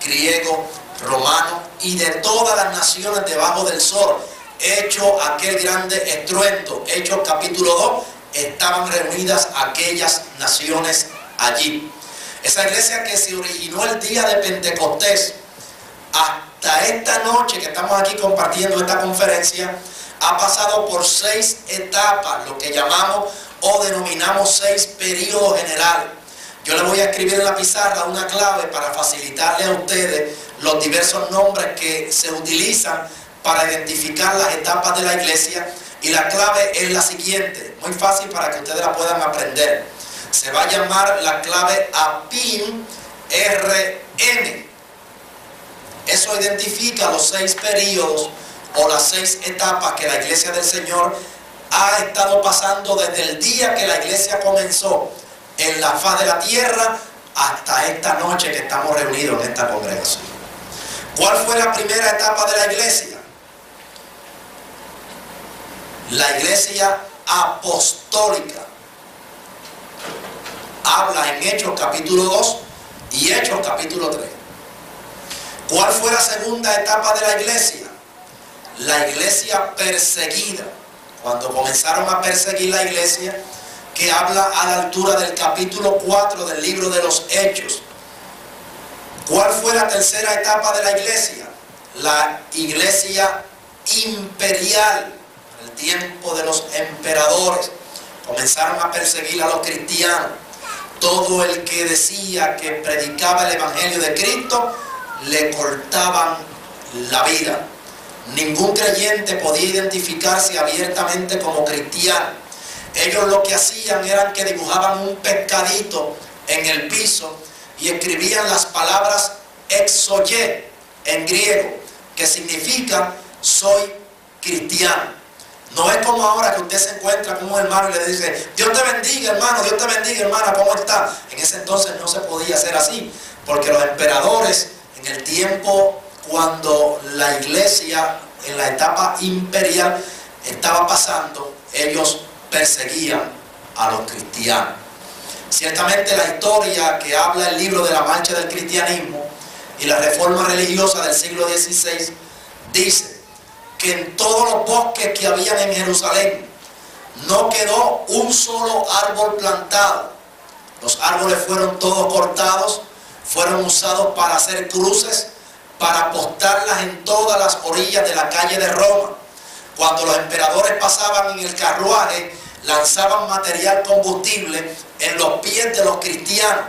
D: griegos, romanos y de todas las naciones debajo del sol. Hecho aquel grande estruendo, Hechos capítulo 2, estaban reunidas aquellas naciones allí. Esa iglesia que se originó el día de Pentecostés hasta esta noche que estamos aquí compartiendo esta conferencia, ha pasado por 6 etapas, lo que llamamos o denominamos 6 periodos generales. Yo le voy a escribir en la pizarra una clave para facilitarle a ustedes los diversos nombres que se utilizan para identificar las etapas de la iglesia, y la clave es la siguiente, muy fácil para que ustedes la puedan aprender. Se va a llamar la clave APIN RN. Eso identifica los 6 periodos o las 6 etapas que la iglesia del Señor ha estado pasando desde el día que la iglesia comenzó en la faz de la tierra hasta esta noche que estamos reunidos en esta congregación. ¿Cuál fue la primera etapa de la iglesia? La iglesia apostólica. Habla en Hechos capítulo 2 y Hechos capítulo 3. ¿Cuál fue la segunda etapa de la iglesia? La iglesia perseguida. Cuando comenzaron a perseguir la iglesia, que habla a la altura del capítulo 4 del libro de los Hechos. ¿Cuál fue la tercera etapa de la iglesia? La iglesia imperial. El tiempo de los emperadores. Comenzaron a perseguir a los cristianos. Todo el que decía que predicaba el evangelio de Cristo, le cortaban la vida. Ningún creyente podía identificarse abiertamente como cristiano. Ellos lo que hacían era que dibujaban un pescadito en el piso y escribían las palabras exoye en griego, que significa soy cristiano. No es como ahora que usted se encuentra con un hermano y le dice, Dios te bendiga, hermano, Dios te bendiga, hermana, ¿cómo está? En ese entonces no se podía hacer así, porque los emperadores, en el tiempo cuando la iglesia, en la etapa imperial, estaba pasando, ellos perseguían a los cristianos. Ciertamente la historia que habla el libro de la marcha del cristianismo y la reforma religiosa del siglo XVI dice que en todos los bosques que habían en Jerusalén no quedó un solo árbol plantado. Los árboles fueron todos cortados, fueron usados para hacer cruces, para apostarlas en todas las orillas de la calle de Roma. Cuando los emperadores pasaban en el carruaje, lanzaban material combustible en los pies de los cristianos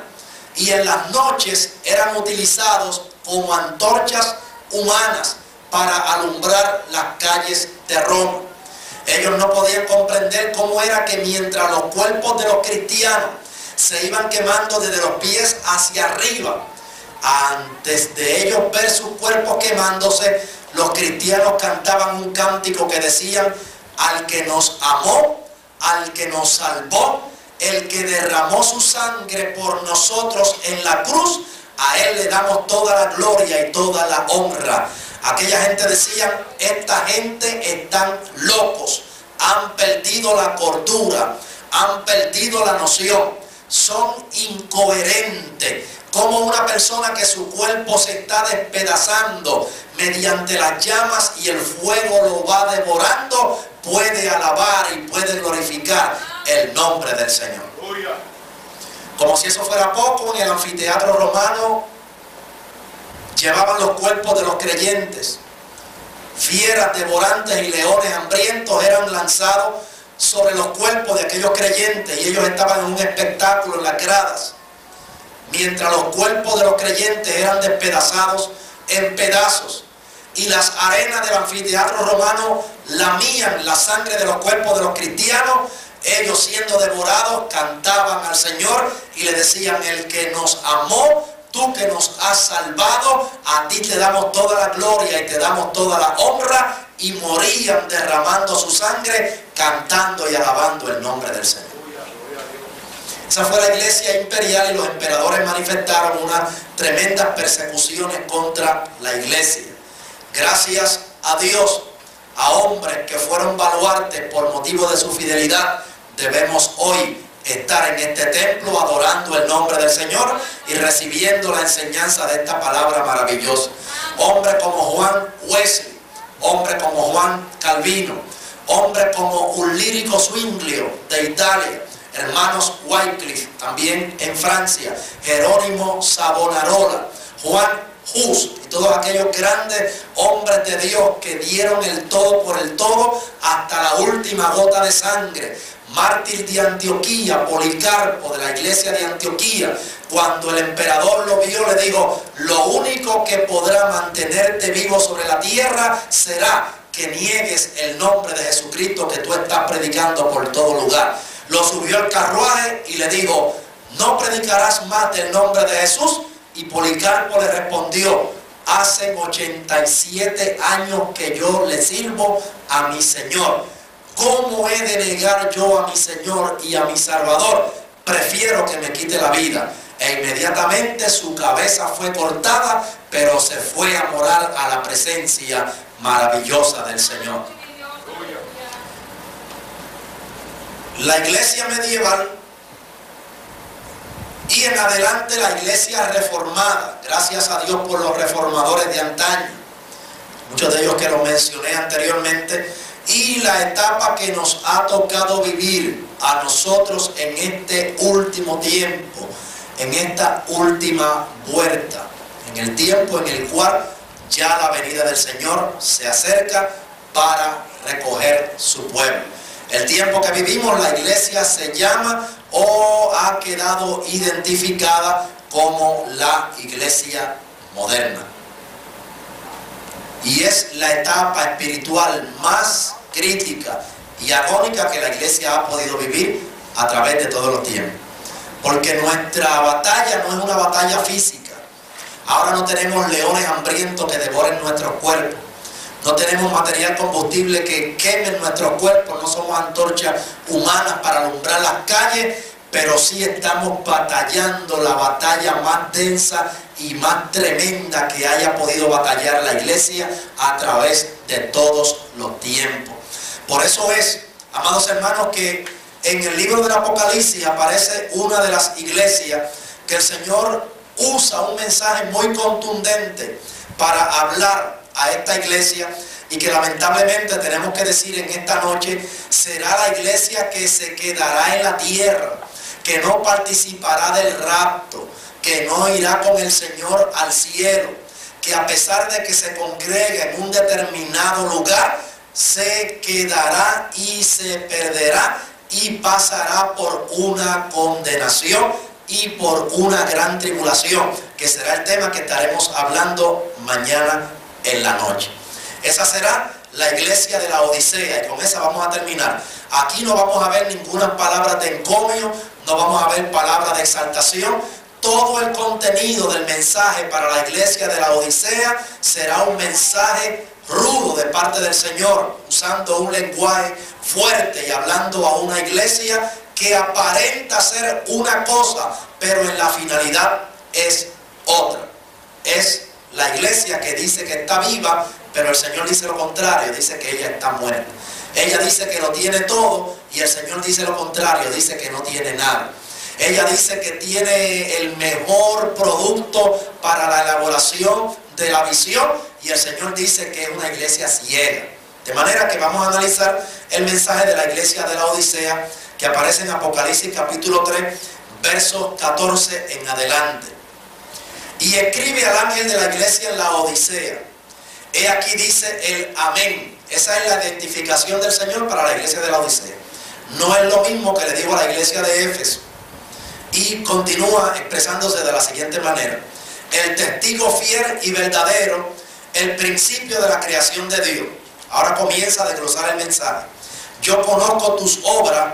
D: y en las noches eran utilizados como antorchas humanas para alumbrar las calles de Roma. Ellos no podían comprender cómo era que mientras los cuerpos de los cristianos se iban quemando desde los pies hacia arriba, antes de ellos ver sus cuerpos quemándose, los cristianos cantaban un cántico que decían: al que nos amó, al que nos salvó, el que derramó su sangre por nosotros en la cruz, a él le damos toda la gloria y toda la honra. Aquella gente decía: esta gente están locos, han perdido la cordura, han perdido la noción, son incoherentes. Como una persona que su cuerpo se está despedazando mediante las llamas y el fuego lo va devorando, puede alabar y puede glorificar el nombre del Señor. Como si eso fuera poco, en el anfiteatro romano llevaban los cuerpos de los creyentes. Fieras devorantes y leones hambrientos eran lanzados sobre los cuerpos de aquellos creyentes y ellos estaban en un espectáculo en las gradas, mientras los cuerpos de los creyentes eran despedazados en pedazos y las arenas del anfiteatro romano lamían la sangre de los cuerpos de los cristianos. Ellos, siendo devorados, cantaban al Señor y le decían: el que nos amó, tú que nos has salvado, a ti te damos toda la gloria y te damos toda la honra. Y morían derramando su sangre, cantando y alabando el nombre del Señor. Esa fue la iglesia imperial y los emperadores manifestaron unas tremendas persecuciones contra la iglesia. Gracias a Dios, a hombres que fueron baluartes por motivo de su fidelidad, debemos hoy estar en este templo adorando el nombre del Señor y recibiendo la enseñanza de esta palabra maravillosa. Hombres como Juan Wesley, hombres como Juan Calvino, hombres como un lírico Zwinglio de Italia, hermanos Wycliffe también en Francia, Jerónimo Savonarola, Juan Hus y todos aquellos grandes hombres de Dios que dieron el todo por el todo hasta la última gota de sangre. Mártir de Antioquía, Policarpo de la iglesia de Antioquía, cuando el emperador lo vio, le dijo: lo único que podrá mantenerte vivo sobre la tierra será que niegues el nombre de Jesucristo que tú estás predicando por todo lugar. Lo subió al carruaje y le dijo: no predicarás más del nombre de Jesús. Y Policarpo le respondió: hacen 87 años que yo le sirvo a mi Señor. ¿Cómo he de negar yo a mi Señor y a mi Salvador? Prefiero que me quite la vida. E inmediatamente su cabeza fue cortada, pero se fue a morar a la presencia maravillosa del Señor. La iglesia medieval y en adelante la iglesia reformada, gracias a Dios por los reformadores de antaño, muchos de ellos que los mencioné anteriormente, y la etapa que nos ha tocado vivir a nosotros en este último tiempo, en esta última vuelta, en el tiempo en el cual ya la venida del Señor se acerca para recoger su pueblo. El tiempo que vivimos, la iglesia se llama o ha quedado identificada como la iglesia moderna. Y es la etapa espiritual más crítica y agónica que la iglesia ha podido vivir a través de todos los tiempos. Porque nuestra batalla no es una batalla física. Ahora no tenemos leones hambrientos que devoren nuestros cuerpos. No tenemos material combustible que queme nuestros cuerpos. No somos antorchas humanas para alumbrar las calles, pero sí estamos batallando la batalla más densa y más tremenda que haya podido batallar la iglesia a través de todos los tiempos. Por eso es, amados hermanos, que en el libro del Apocalipsis aparece una de las iglesias que el Señor usa un mensaje muy contundente para hablar a esta iglesia, y que lamentablemente tenemos que decir en esta noche: será la iglesia que se quedará en la tierra, que no participará del rapto, que no irá con el Señor al cielo, que a pesar de que se congrega en un determinado lugar, se quedará y se perderá y pasará por una condenación y por una gran tribulación, que será el tema que estaremos hablando mañana en la noche. Esa será la iglesia de la Odisea, y con esa vamos a terminar. Aquí no vamos a ver ninguna palabra de encomio, no vamos a ver palabras de exaltación. Todo el contenido del mensaje para la iglesia de la Odisea será un mensaje rudo de parte del Señor, usando un lenguaje fuerte y hablando a una iglesia que aparenta ser una cosa, pero en la finalidad es otra. Es la iglesia que dice que está viva, pero el Señor dice lo contrario, dice que ella está muerta. Ella dice que lo tiene todo y el Señor dice lo contrario, dice que no tiene nada. Ella dice que tiene el mejor producto para la elaboración de la visión y el Señor dice que es una iglesia ciega. De manera que vamos a analizar el mensaje de la iglesia de la Odisea, que aparece en Apocalipsis capítulo 3, versos 14 en adelante. Y escribe al ángel de la iglesia en la Odisea. He aquí dice el amén. Esa es la identificación del Señor para la iglesia de la Odisea. No es lo mismo que le digo a la iglesia de Éfeso. Y continúa expresándose de la siguiente manera: el testigo fiel y verdadero, el principio de la creación de Dios. Ahora comienza a desglosar el mensaje. Yo conozco tus obras,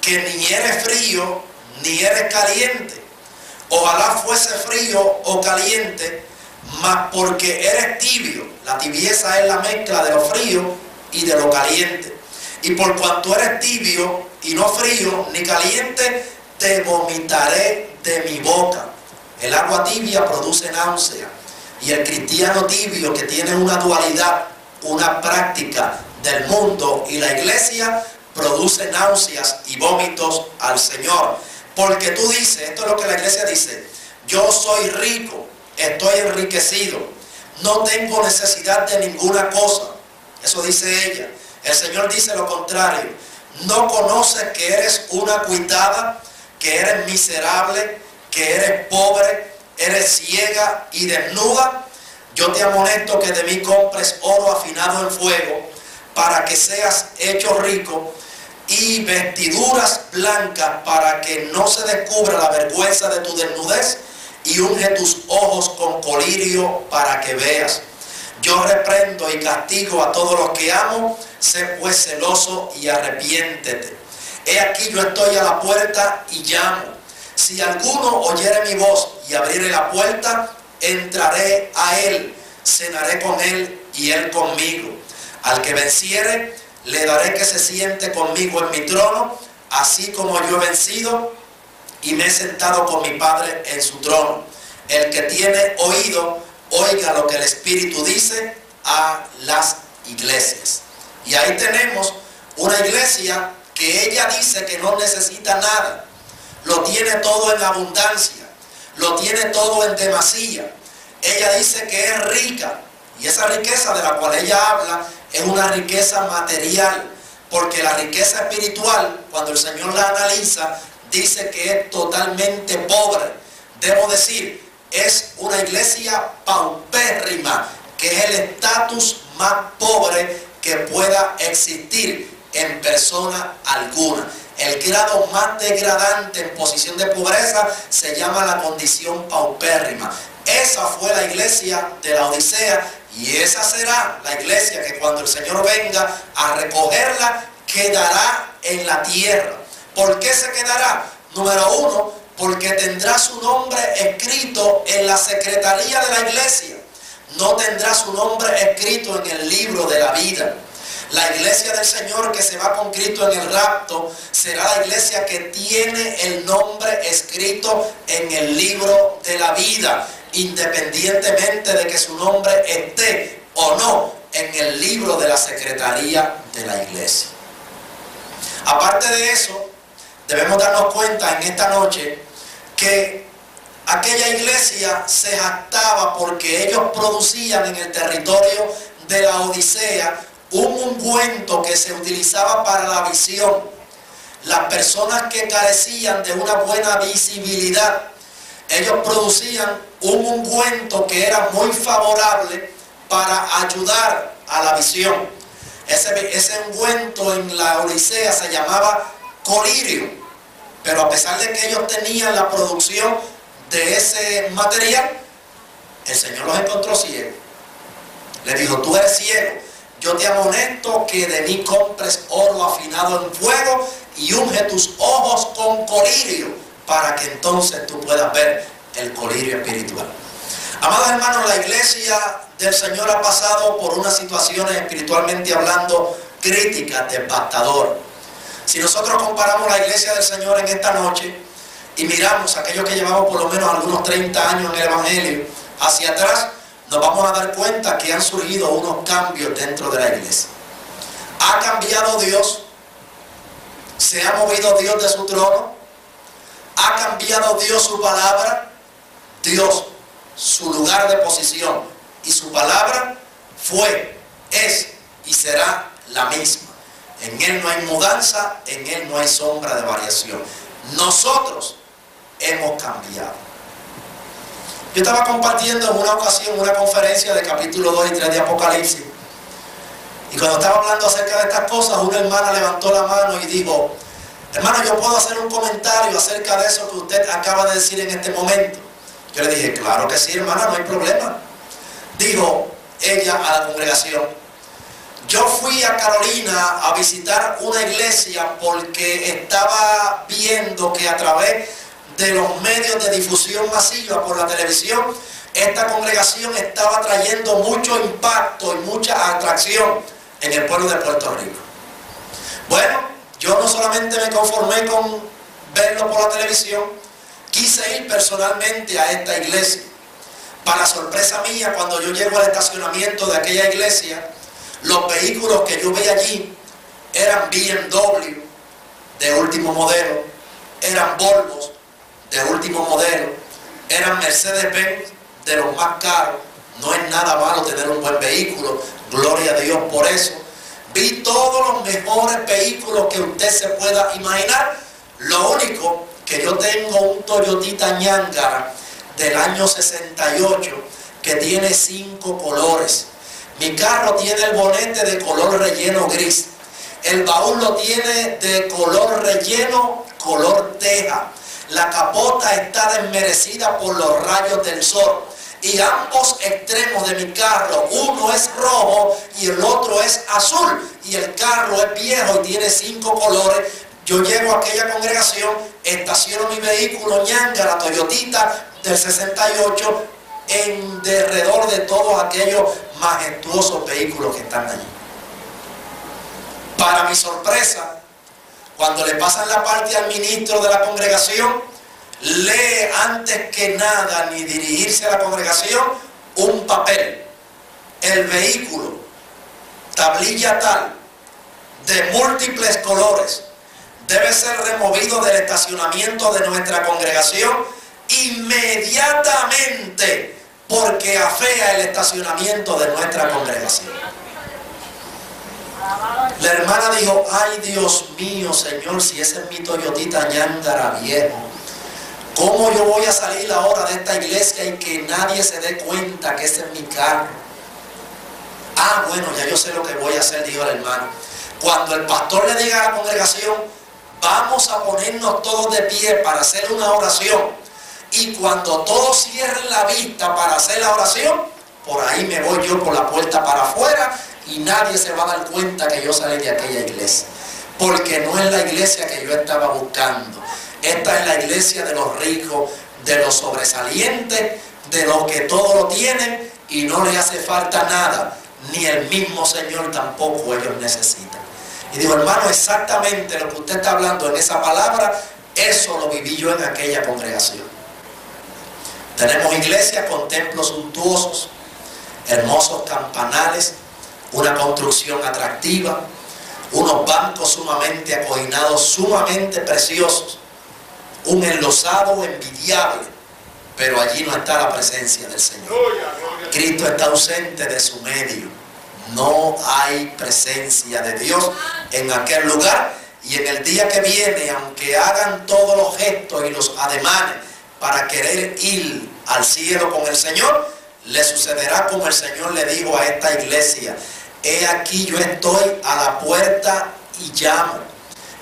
D: que ni eres frío ni eres caliente. Ojalá fuese frío o caliente, mas porque eres tibio. La tibieza es la mezcla de lo frío y de lo caliente. Y por cuanto eres tibio y no frío ni caliente, te vomitaré de mi boca. El agua tibia produce náusea, y el cristiano tibio, que tiene una dualidad, una práctica del mundo y la iglesia, produce náuseas y vómitos al Señor. Porque tú dices, esto es lo que la iglesia dice: yo soy rico, estoy enriquecido, no tengo necesidad de ninguna cosa. Eso dice ella. El Señor dice lo contrario: no conoces que eres una cuitada, que eres miserable, que eres pobre, eres ciega y desnuda. Yo te amonesto que de mí compres oro afinado en fuego, para que seas hecho rico, y vestiduras blancas para que no se descubra la vergüenza de tu desnudez, y unge tus ojos con colirio para que veas. Yo reprendo y castigo a todos los que amo, sé pues celoso y arrepiéntete. He aquí yo estoy a la puerta y llamo. Si alguno oyere mi voz y abriere la puerta, entraré a él, cenaré con él y él conmigo. Al que venciere, le daré que se siente conmigo en mi trono, así como yo he vencido y me he sentado con mi Padre en su trono. El que tiene oído, oiga lo que el Espíritu dice a las iglesias. Y ahí tenemos una iglesia que ella dice que no necesita nada. Lo tiene todo en abundancia, lo tiene todo en demasía. Ella dice que es rica, y esa riqueza de la cual ella habla es una riqueza material, porque la riqueza espiritual, cuando el Señor la analiza, dice que es totalmente pobre. Debo decir, es una iglesia paupérrima, que es el estatus más pobre que pueda existir en persona alguna. El grado más degradante en posición de pobreza se llama la condición paupérrima. Esa fue la iglesia de la Odisea, y esa será la iglesia que cuando el Señor venga a recogerla, quedará en la tierra. ¿Por qué se quedará? Número uno, porque tendrá su nombre escrito en la secretaría de la iglesia. No tendrá su nombre escrito en el libro de la vida. La iglesia del Señor que se va con Cristo en el rapto será la iglesia que tiene el nombre escrito en el libro de la vida, independientemente de que su nombre esté o no en el libro de la secretaría de la iglesia. Aparte de eso, debemos darnos cuenta en esta noche que aquella iglesia se jactaba porque ellos producían en el territorio de la Odisea un ungüento que se utilizaba para la visión. Las personas que carecían de una buena visibilidad, ellos producían un ungüento que era muy favorable para ayudar a la visión. Ese ungüento en la Odisea se llamaba colirio, pero a pesar de que ellos tenían la producción de ese material, el Señor los encontró ciegos. Le dijo: tú eres ciego, yo te amonesto que de mí compres oro afinado en fuego y unge tus ojos con colirio, para que entonces tú puedas ver el colirio espiritual. Amados hermanos, la iglesia del Señor ha pasado por unas situaciones espiritualmente hablando críticas, devastadoras. Si nosotros comparamos la iglesia del Señor en esta noche y miramos a aquellos que llevamos por lo menos algunos 30 años en el Evangelio hacia atrás, nos vamos a dar cuenta que han surgido unos cambios dentro de la iglesia. Ha cambiado Dios, se ha movido Dios de su trono, ha cambiado Dios su palabra, Dios su lugar de posición y su palabra fue, es y será la misma. En Él no hay mudanza, en Él no hay sombra de variación. Nosotros hemos cambiado. Yo estaba compartiendo en una ocasión una conferencia de capítulo 2 y 3 de Apocalipsis. Y cuando estaba hablando acerca de estas cosas, una hermana levantó la mano y dijo: hermano, yo puedo hacer un comentario acerca de eso que usted acaba de decir en este momento. Yo le dije: claro que sí, hermana, no hay problema. Dijo ella a la congregación: yo fui a Carolina a visitar una iglesia porque estaba viendo que a través de los medios de difusión masiva por la televisión, esta congregación estaba trayendo mucho impacto y mucha atracción en el pueblo de Puerto Rico. Bueno, yo no solamente me conformé con verlo por la televisión, quise ir personalmente a esta iglesia. Para sorpresa mía, cuando yo llego al estacionamiento de aquella iglesia, los vehículos que yo veía allí eran BMW de último modelo, eran Volvos de último modelo, eran Mercedes-Benz de los más caros. No es nada malo tener un buen vehículo, gloria a Dios por eso. Vi todos los mejores vehículos que usted se pueda imaginar. Lo único que yo tengo un Toyotita Ñangara del año 68 que tiene 5 colores. Mi carro tiene el bonete de color relleno gris. El baúl lo tiene de color relleno, color teja. La capota está desmerecida por los rayos del sol. Y ambos extremos de mi carro, uno es rojo y el otro es azul. Y el carro es viejo y tiene 5 colores. Yo llego a aquella congregación, estaciono mi vehículo Ñangara, Toyotita del 68, en derredor de todos aquellos majestuosos vehículos que están allí. Para mi sorpresa, cuando le pasan la parte al ministro de la congregación, lee antes que nada, ni dirigirse a la congregación, un papel. El vehículo, tablilla tal, de múltiples colores, debe ser removido del estacionamiento de nuestra congregación inmediatamente, porque afea el estacionamiento de nuestra congregación. La hermana dijo: ay, Dios mío, Señor, si ese es mi Toyotita Ñangara viejo, ¿cómo yo voy a salir ahora de esta iglesia y que nadie se dé cuenta que ese es mi carro? Ah, bueno, ya yo sé lo que voy a hacer, dijo el hermano. Cuando el pastor le diga a la congregación: vamos a ponernos todos de pie para hacer una oración, y cuando todos cierren la vista para hacer la oración, por ahí me voy yo por la puerta para afuera y nadie se va a dar cuenta que yo salí de aquella iglesia, porque no es la iglesia que yo estaba buscando. Esta es la iglesia de los ricos, de los sobresalientes, de los que todo lo tienen y no les hace falta nada, ni el mismo Señor tampoco ellos necesitan. Y digo, hermano, exactamente lo que usted está hablando en esa palabra, eso lo viví yo en aquella congregación. Tenemos iglesias con templos suntuosos, hermosos campanales, una construcción atractiva, unos bancos sumamente acoginados, sumamente preciosos, un enlosado envidiable, pero allí no está la presencia del Señor. Cristo está ausente de su medio. No hay presencia de Dios en aquel lugar, y en el día que viene, aunque hagan todos los gestos y los ademanes para querer ir al cielo con el Señor, le sucederá como el Señor le dijo a esta iglesia: he aquí yo estoy a la puerta y llamo.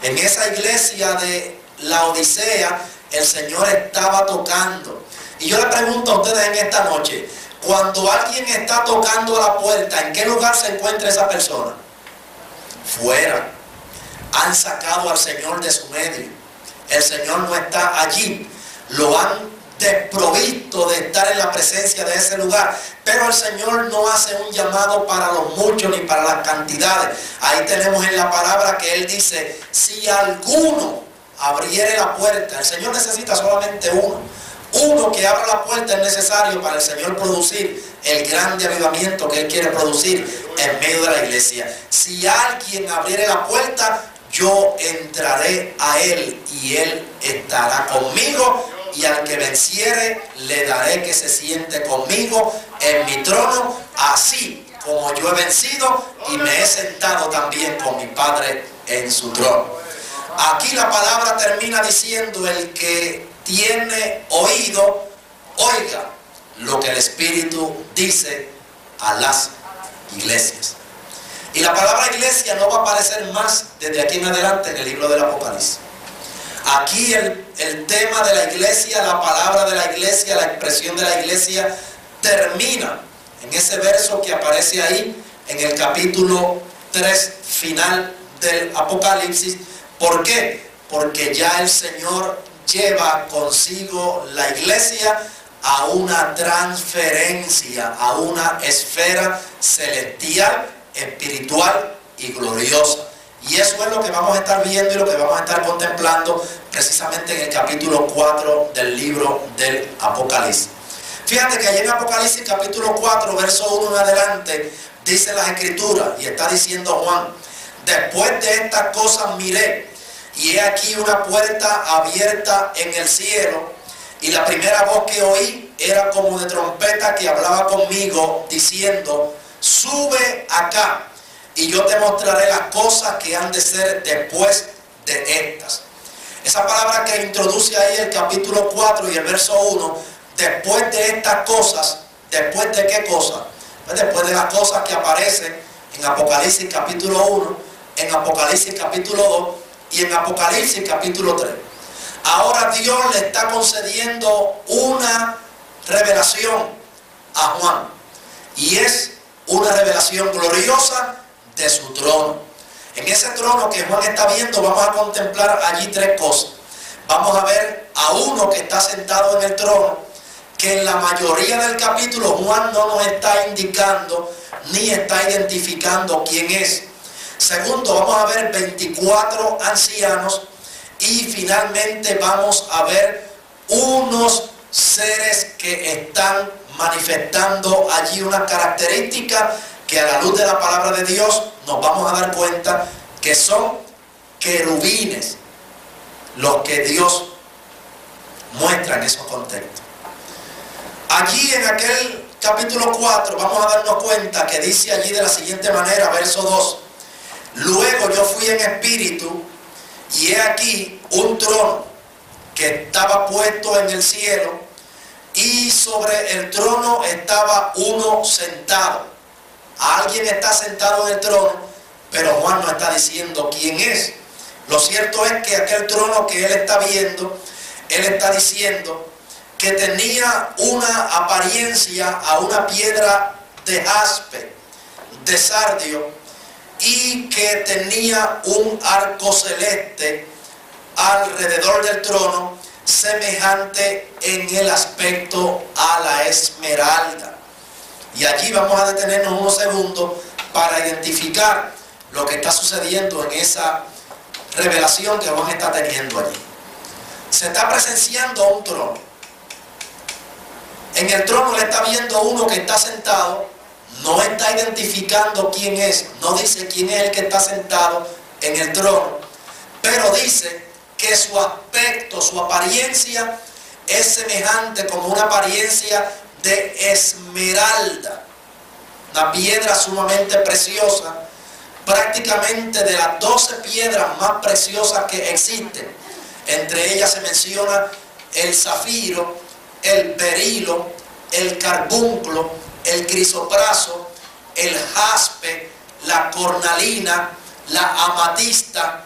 D: En esa iglesia de la Odisea el Señor estaba tocando. Y yo le pregunto a ustedes en esta noche, cuando alguien está tocando a la puerta, ¿en qué lugar se encuentra esa persona? Fuera. Han sacado al Señor de su medio. El Señor no está allí. Lo han desprovisto de estar en la presencia de ese lugar. Pero el Señor no hace un llamado para los muchos ni para las cantidades. Ahí tenemos en la palabra que Él dice: si alguno abriere la puerta. El Señor necesita solamente uno. Uno que abra la puerta es necesario para el Señor producir el grande avivamiento que Él quiere producir en medio de la iglesia. Si alguien abriere la puerta, yo entraré a Él y Él estará conmigo. Y al que venciere, le daré que se siente conmigo en mi trono, así como yo he vencido y me he sentado también con mi Padre en su trono. Aquí la palabra termina diciendo: el que tiene oído, oiga lo que el Espíritu dice a las iglesias. Y la palabra iglesia no va a aparecer más desde aquí en adelante en el libro del Apocalipsis. Aquí el tema de la iglesia, la palabra de la iglesia, la expresión de la iglesia termina en ese verso que aparece ahí en el capítulo 3 final del Apocalipsis. ¿Por qué? Porque ya el Señor lleva consigo la iglesia a una transferencia, a una esfera celestial, espiritual y gloriosa. Y eso es lo que vamos a estar viendo y lo que vamos a estar contemplando precisamente en el capítulo 4 del libro del Apocalipsis. Fíjate que allí en Apocalipsis capítulo 4, verso 1 en adelante, dice las Escrituras, y está diciendo Juan: después de estas cosas miré, y he aquí una puerta abierta en el cielo, y la primera voz que oí era como de trompeta que hablaba conmigo, diciendo: sube acá, y yo te mostraré las cosas que han de ser después de estas. Esa palabra que introduce ahí el capítulo 4 y el verso 1, después de estas cosas, ¿después de qué cosas? Pues después de las cosas que aparecen en Apocalipsis capítulo 1, en Apocalipsis capítulo 2 y en Apocalipsis capítulo 3. Ahora Dios le está concediendo una revelación a Juan, y es una revelación gloriosa de su trono. En ese trono que Juan está viendo, vamos a contemplar allí tres cosas. Vamos a ver a uno que está sentado en el trono, que en la mayoría del capítulo Juan no nos está indicando ni está identificando quién es. Segundo, vamos a ver 24 ancianos, y finalmente vamos a ver unos seres que están manifestando allí una característica que a la luz de la palabra de Dios nos vamos a dar cuenta que son querubines los que Dios muestra en esos contextos. Allí en aquel capítulo 4 vamos a darnos cuenta que dice allí de la siguiente manera, verso 2: luego yo fui en espíritu, y he aquí un trono que estaba puesto en el cielo, y sobre el trono estaba uno sentado. Alguien está sentado en el trono, pero Juan no está diciendo quién es. Lo cierto es que aquel trono que él está viendo, él está diciendo que tenía una apariencia a una piedra de jaspe, de sardio, y que tenía un arco celeste alrededor del trono, semejante en el aspecto a la esmeralda. Y allí vamos a detenernos unos segundos para identificar lo que está sucediendo en esa revelación que Juan está teniendo allí. Se está presenciando un trono. En el trono le está viendo uno que está sentado. No está identificando quién es, no dice quién es el que está sentado en el trono, pero dice que su aspecto, su apariencia es semejante como una apariencia de esmeralda, una piedra sumamente preciosa, prácticamente de las 12 piedras más preciosas que existen. Entre ellas se menciona el zafiro, el berilo, el carbunclo, el crisopraso, el jaspe, la cornalina, la amatista,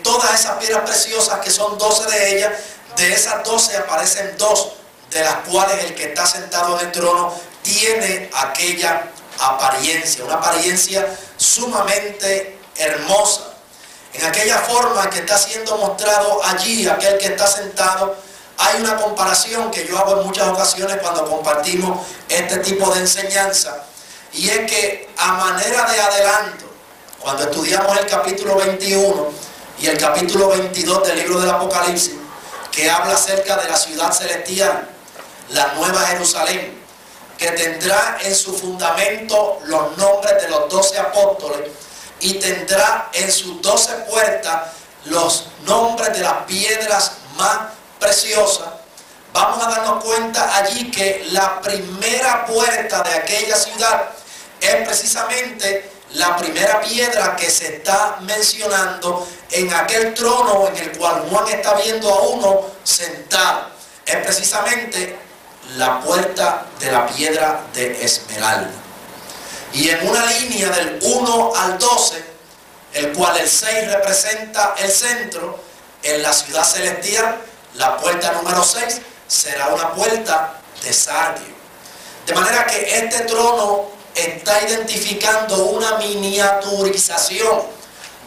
D: todas esas piedras preciosas que son 12 de ellas. De esas 12 aparecen 2, de las cuales el que está sentado en el trono tiene aquella apariencia, una apariencia sumamente hermosa. En aquella forma que está siendo mostrado allí, aquel que está sentado, hay una comparación que yo hago en muchas ocasiones cuando compartimos este tipo de enseñanza, y es que a manera de adelanto, cuando estudiamos el capítulo 21 y el capítulo 22 del libro del Apocalipsis, que habla acerca de la ciudad celestial, la Nueva Jerusalén, que tendrá en su fundamento los nombres de los 12 apóstoles y tendrá en sus 12 puertas los nombres de las piedras más preciosas, vamos a darnos cuenta allí que la primera puerta de aquella ciudad es precisamente la primera piedra que se está mencionando en aquel trono en el cual Juan está viendo a uno sentado. Es precisamente la puerta de la piedra de esmeralda. Y en una línea del 1 al 12, el cual el 6 representa el centro, en la ciudad celestial, la puerta número 6 será una puerta de sardio. De manera que este trono está identificando una miniaturización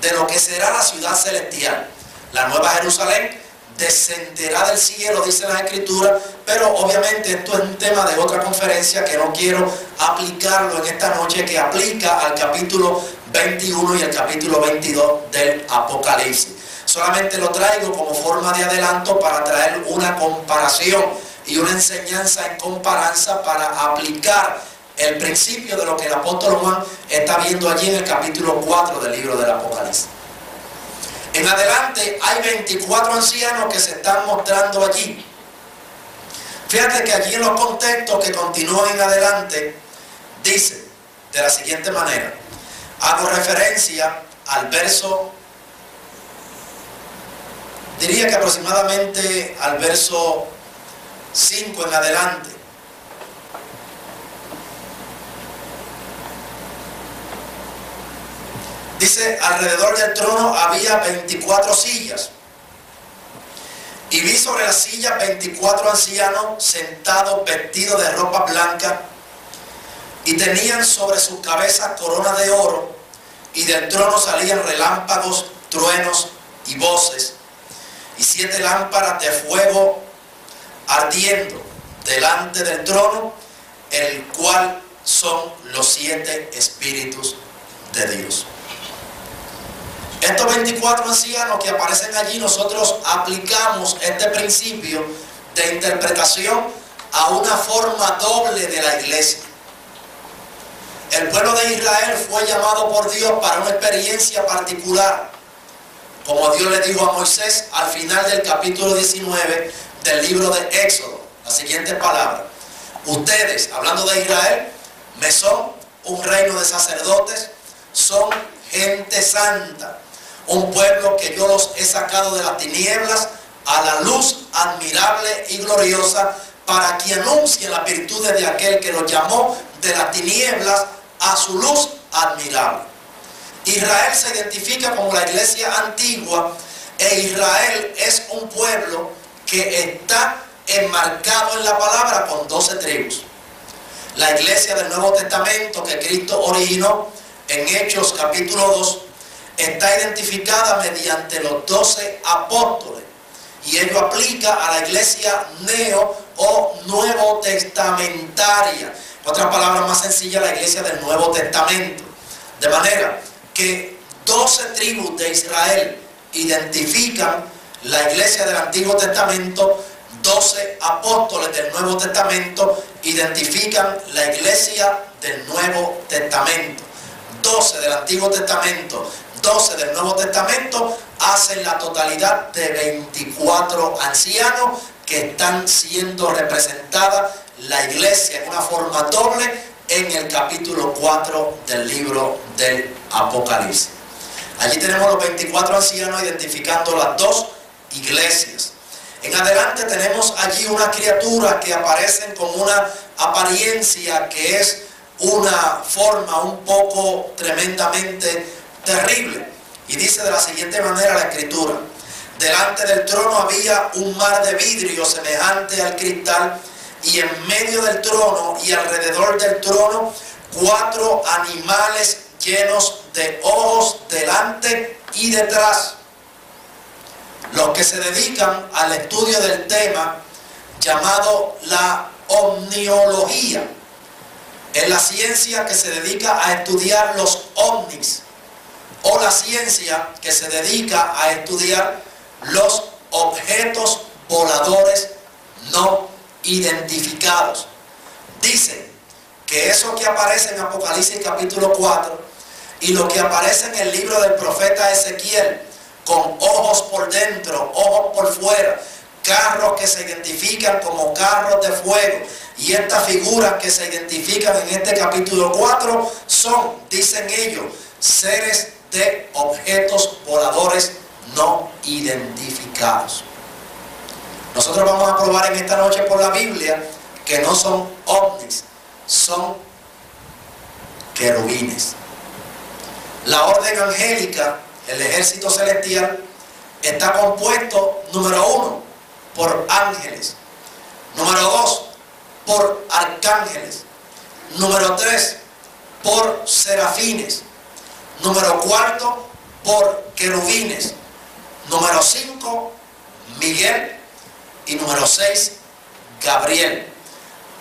D: de lo que será la ciudad celestial. La Nueva Jerusalén descenderá del cielo, dicen las Escrituras, pero obviamente esto es un tema de otra conferencia que no quiero aplicarlo en esta noche, que aplica al capítulo 21 y el capítulo 22 del Apocalipsis. Solamente lo traigo como forma de adelanto para traer una comparación y una enseñanza en comparanza para aplicar el principio de lo que el apóstol Juan está viendo allí en el capítulo 4 del libro del Apocalipsis. En adelante hay 24 ancianos que se están mostrando allí. Fíjate que allí en los contextos que continúan en adelante dice de la siguiente manera. Hago referencia al verso, diría que aproximadamente al verso 5 en adelante. Dice, alrededor del trono había 24 sillas. Y vi sobre las sillas 24 ancianos sentados vestidos de ropa blanca, y tenían sobre sus cabezas coronas de oro, y del trono salían relámpagos, truenos y voces, y 7 lámparas de fuego ardiendo delante del trono, el cual son los 7 espíritus de Dios. Estos 24 ancianos que aparecen allí, nosotros aplicamos este principio de interpretación a una forma doble de la iglesia. El pueblo de Israel fue llamado por Dios para una experiencia particular, como Dios le dijo a Moisés al final del capítulo 19 del libro de Éxodo. La siguiente palabra: ustedes, hablando de Israel, me son un reino de sacerdotes, son gente santa, un pueblo que yo los he sacado de las tinieblas a la luz admirable y gloriosa, para que anuncien las virtudes de aquel que los llamó de las tinieblas a su luz admirable. Israel se identifica como la iglesia antigua, e Israel es un pueblo que está enmarcado en la palabra con 12 tribus. La iglesia del Nuevo Testamento que Cristo originó en Hechos capítulo 2 está identificada mediante los 12 apóstoles. Y ello aplica a la iglesia neo o nuevo testamentaria. En otras palabras más sencillas, la iglesia del Nuevo Testamento. De manera que 12 tribus de Israel identifican la iglesia del Antiguo Testamento, 12 apóstoles del Nuevo Testamento identifican la iglesia del Nuevo Testamento. 12 del Antiguo Testamento, 12 del Nuevo Testamento hacen la totalidad de 24 ancianos que están siendo representada la iglesia en una forma doble en el capítulo 4 del libro del Apocalipsis. Allí tenemos los 24 ancianos identificando las dos iglesias. En adelante tenemos allí unas criaturas que aparecen con una apariencia que es una forma un poco tremendamente terrible. Y dice de la siguiente manera la escritura: delante del trono había un mar de vidrio semejante al cristal, y en medio del trono y alrededor del trono 4 animales llenos de ojos delante y detrás. Los que se dedican al estudio del tema llamado la omniología, es la ciencia que se dedica a estudiar los ovnis, o la ciencia que se dedica a estudiar los objetos voladores no identificados. Dicen que eso que aparece en Apocalipsis capítulo 4 y lo que aparece en el libro del profeta Ezequiel, con ojos por dentro, ojos por fuera, carros que se identifican como carros de fuego, y estas figuras que se identifican en este capítulo 4 son, dicen ellos, seres de objetos voladores no identificados. Nosotros vamos a probar en esta noche por la Biblia que no son ovnis, son querubines. La orden angélica, el ejército celestial, está compuesto, número 1, por ángeles, número 2, por arcángeles, número 3, por serafines, número 4, por querubines, número 5, Miguel, y número 6, Gabriel.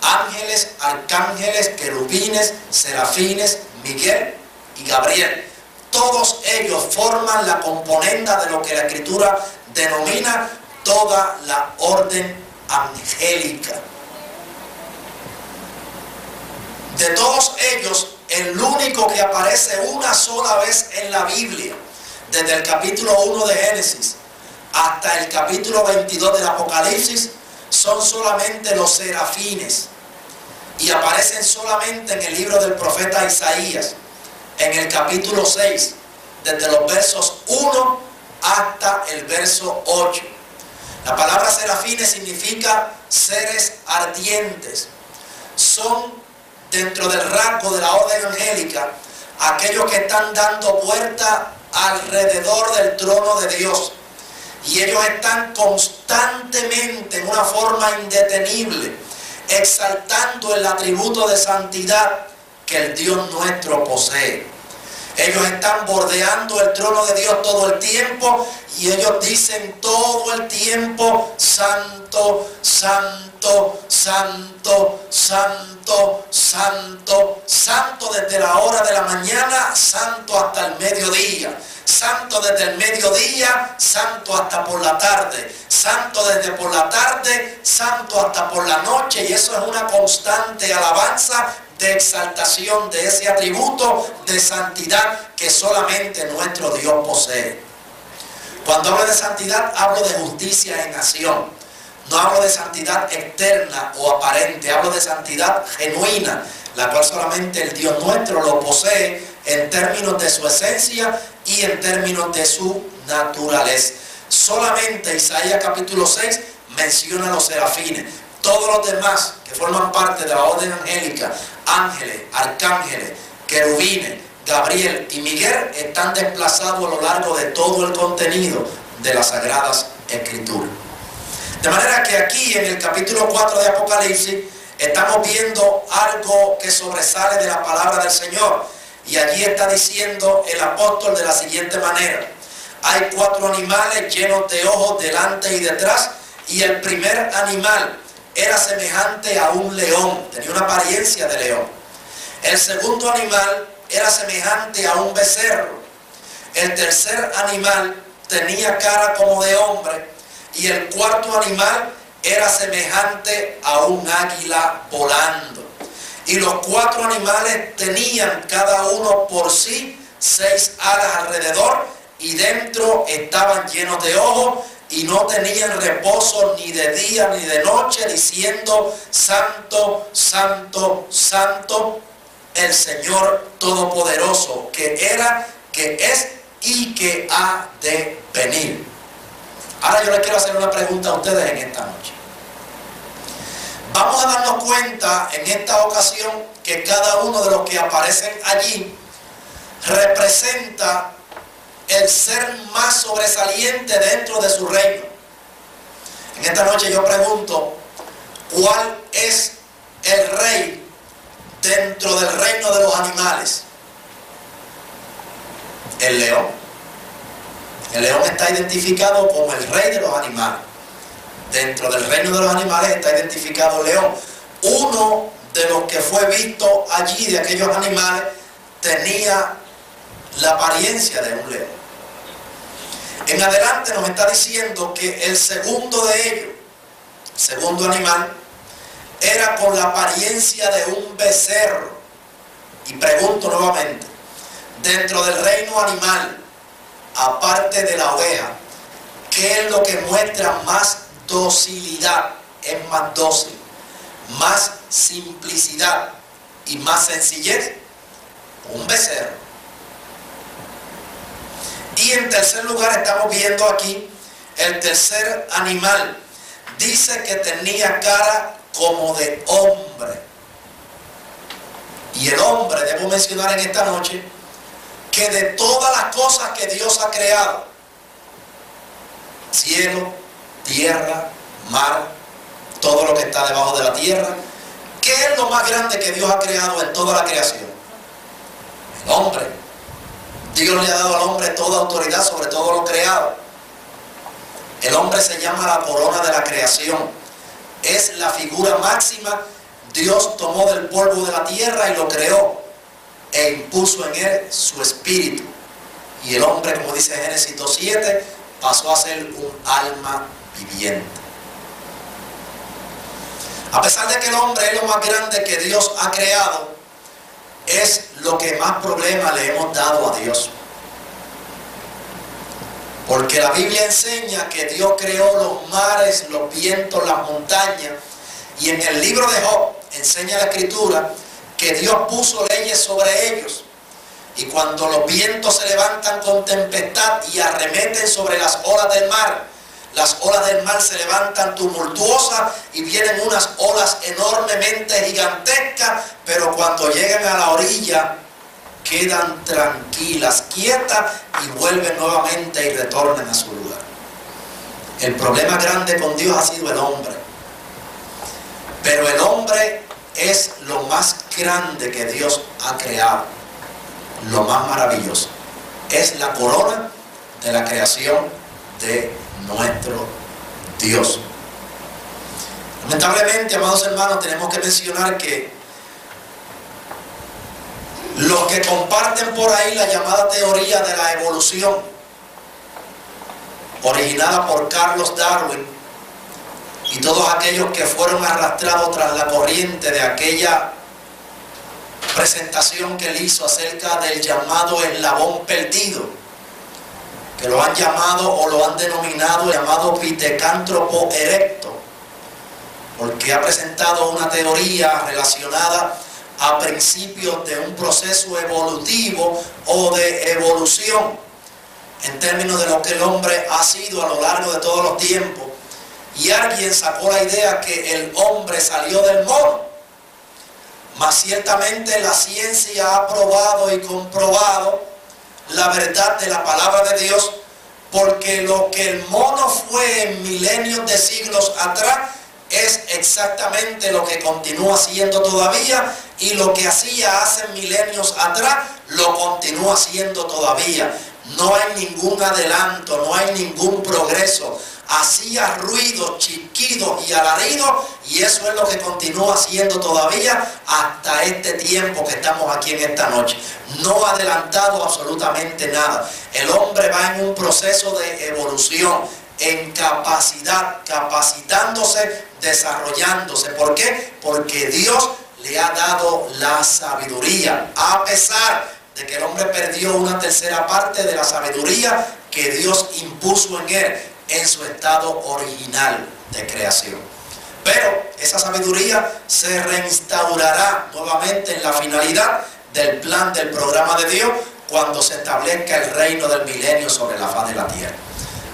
D: Ángeles, arcángeles, querubines, serafines, Miguel y Gabriel. Todos ellos forman la componenda de lo que la Escritura denomina toda la orden angélica. De todos ellos, el único que aparece una sola vez en la Biblia, desde el capítulo 1 de Génesis hasta el capítulo 22 del Apocalipsis, son solamente los serafines, y aparecen solamente en el libro del profeta Isaías, en el capítulo 6, desde los versos 1 hasta el verso 8. La palabra serafines significa seres ardientes. Son, dentro del rango de la orden angélica, aquellos que están dando vuelta alrededor del trono de Dios, y ellos están constantemente, en una forma indetenible, exaltando el atributo de santidad que el Dios nuestro posee. Ellos están bordeando el trono de Dios todo el tiempo, y ellos dicen todo el tiempo: santo, santo, santo, santo, santo, santo, desde la hora de la mañana, santo hasta el mediodía, santo desde el mediodía, santo hasta por la tarde, santo desde por la tarde, santo hasta por la noche. Y eso es una constante alabanza de exaltación de ese atributo de santidad que solamente nuestro Dios posee. Cuando hablo de santidad, hablo de justicia en acción. No hablo de santidad externa o aparente, hablo de santidad genuina, la cual solamente el Dios nuestro lo posee en términos de su esencia y en términos de su naturaleza. Solamente Isaías capítulo 6 menciona a los serafines. Todos los demás que forman parte de la orden angélica, ángeles, arcángeles, querubines, Gabriel y Miguel, están desplazados a lo largo de todo el contenido de las Sagradas Escrituras. De manera que aquí en el capítulo 4 de Apocalipsis estamos viendo algo que sobresale de la palabra del Señor. Y allí está diciendo el apóstol de la siguiente manera: hay 4 animales llenos de ojos delante y detrás, y el primer animal era semejante a un león, tenía una apariencia de león. El segundo animal era semejante a un becerro. El tercer animal tenía cara como de hombre, y el cuarto animal era semejante a un águila volando. Y los 4 animales tenían cada uno por sí 6 alas alrededor, y dentro estaban llenos de ojos, y no tenían reposo ni de día ni de noche, diciendo: Santo, Santo, Santo, el Señor Todopoderoso, que era, que es y que ha de venir. Ahora yo les quiero hacer una pregunta a ustedes en esta noche. Vamos a darnos cuenta en esta ocasión que cada uno de los que aparecen allí representa el ser más sobresaliente dentro de su reino. En esta noche yo pregunto: ¿cuál es el rey dentro del reino de los animales? El león. El león está identificado como el rey de los animales. Dentro del reino de los animales está identificado el león. Uno de los que fue visto allí, de aquellos animales, tenía la apariencia de un león. En adelante nos está diciendo que el segundo de ellos, el segundo animal, era con la apariencia de un becerro. Y pregunto nuevamente: dentro del reino animal, aparte de la oveja, ¿qué es lo que muestra más docilidad? Es más dócil, más simplicidad y más sencillez. Un becerro. Y en tercer lugar estamos viendo aquí el tercer animal. Dice que tenía cara como de hombre. Y el hombre, debo mencionar en esta noche, que de todas las cosas que Dios ha creado, cielo, tierra, mar, todo lo que está debajo de la tierra, ¿qué es lo más grande que Dios ha creado en toda la creación? El hombre. Dios le ha dado al hombre toda autoridad sobre todo lo creado. El hombre se llama la corona de la creación. Es la figura máxima. Dios tomó del polvo de la tierra y lo creó e impuso en él su espíritu. Y el hombre, como dice Génesis 2:7, pasó a ser un alma viviente. A pesar de que el hombre es lo más grande que Dios ha creado, es lo que más problema le hemos dado a Dios. Porque la Biblia enseña que Dios creó los mares, los vientos, las montañas. Y en el libro de Job enseña la Escritura que Dios puso leyes sobre ellos. Y cuando los vientos se levantan con tempestad y arremeten sobre las olas del mar, las olas del mar se levantan tumultuosas y vienen unas olas enormemente gigantescas, pero cuando llegan a la orilla quedan tranquilas, quietas y vuelven nuevamente y retornan a su lugar. El problema grande con Dios ha sido el hombre. Pero el hombre es lo más grande que Dios ha creado, lo más maravilloso. Es la corona de la creación de nuestro Dios. Lamentablemente, amados hermanos, tenemos que mencionar que los que comparten por ahí la llamada teoría de la evolución, originada por Charles Darwin, y todos aquellos que fueron arrastrados tras la corriente de aquella presentación que él hizo acerca del llamado eslabón perdido, que lo han llamado o lo han denominado llamado Pitecántropo erecto, porque ha presentado una teoría relacionada a principios de un proceso evolutivo o de evolución en términos de lo que el hombre ha sido a lo largo de todos los tiempos. Y alguien sacó la idea que el hombre salió del mono, mas ciertamente la ciencia ha probado y comprobado la verdad de la palabra de Dios, porque lo que el mono fue en milenios de siglos atrás es exactamente lo que continúa siendo todavía, y lo que hacía hace milenios atrás lo continúa haciendo todavía. No hay ningún adelanto, no hay ningún progreso. Hacía ruidos, chiquidos y alaridos, y eso es lo que continúa haciendo todavía hasta este tiempo que estamos aquí en esta noche. No ha adelantado absolutamente nada. El hombre va en un proceso de evolución, en capacidad, capacitándose, desarrollándose. ¿Por qué? Porque Dios le ha dado la sabiduría, a pesar de que el hombre perdió una tercera parte de la sabiduría que Dios impuso en él, en su estado original de creación. Pero esa sabiduría se reinstaurará nuevamente en la finalidad del plan, del programa de Dios, cuando se establezca el reino del milenio sobre la faz de la tierra.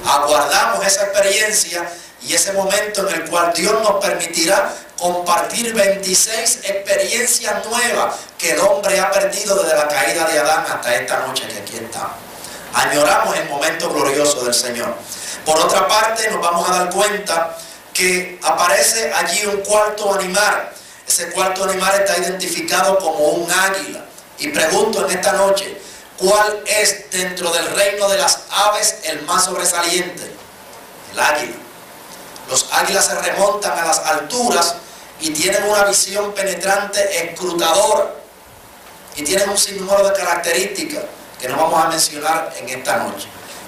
D: Aguardamos esa experiencia y ese momento en el cual Dios nos permitirá compartir 26 experiencias nuevas que el hombre ha perdido desde la caída de Adán hasta esta noche que aquí estamos. Añoramos el momento glorioso del Señor. Por otra parte, nos vamos a dar cuenta que aparece allí un cuarto animal. Ese cuarto animal está identificado como un águila. Y pregunto en esta noche, ¿cuál es dentro del reino de las aves el más sobresaliente? El águila. Los águilas se remontan a las alturas y tienen una visión penetrante, escrutadora. Y tienen un sinnúmero de características que no vamos a mencionar en esta noche.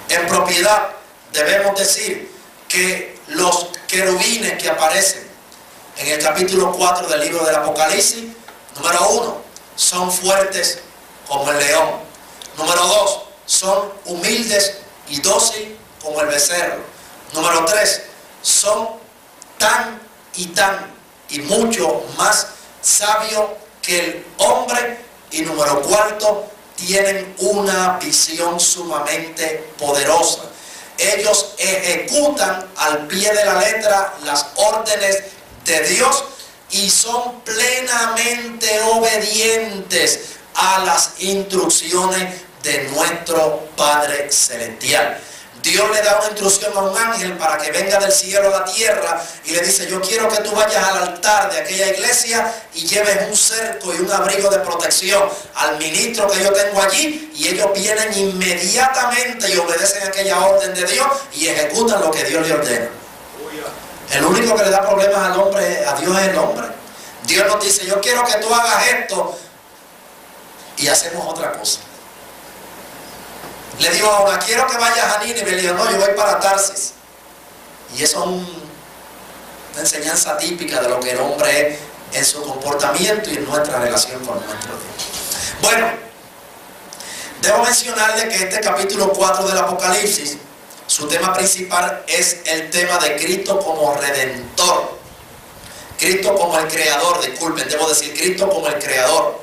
D: En propiedad, debemos decir que los querubines que aparecen en el capítulo 4 del libro del Apocalipsis, número 1, son fuertes como el león. Número 2, son humildes y dóciles como el becerro. Número 3, son tan y mucho más sabios que el hombre. Y número 4, tienen una visión sumamente poderosa. Ellos ejecutan al pie de la letra las órdenes de Dios y son plenamente obedientes a las instrucciones de nuestro Padre Celestial. Dios le da una instrucción a un ángel para que venga del cielo a la tierra y le dice: yo quiero que tú vayas al altar de aquella iglesia y lleves un cerco y un abrigo de protección al ministro que yo tengo allí, y ellos vienen inmediatamente y obedecen aquella orden de Dios y ejecutan lo que Dios le ordena. El único que le da problemas al hombre, a Dios, es el hombre. Dios nos dice: yo quiero que tú hagas esto, y hacemos otra cosa. Le digo a una: quiero que vayas a Nínive. Le digo: no, yo voy para Tarsis. Y eso es una enseñanza típica de lo que el hombre es en su comportamiento y en nuestra relación con nuestro Dios. Bueno, debo mencionarle que este capítulo 4 del Apocalipsis, su tema principal es el tema de Cristo como Redentor. Cristo como el Creador, disculpen, debo decir Cristo como el Creador.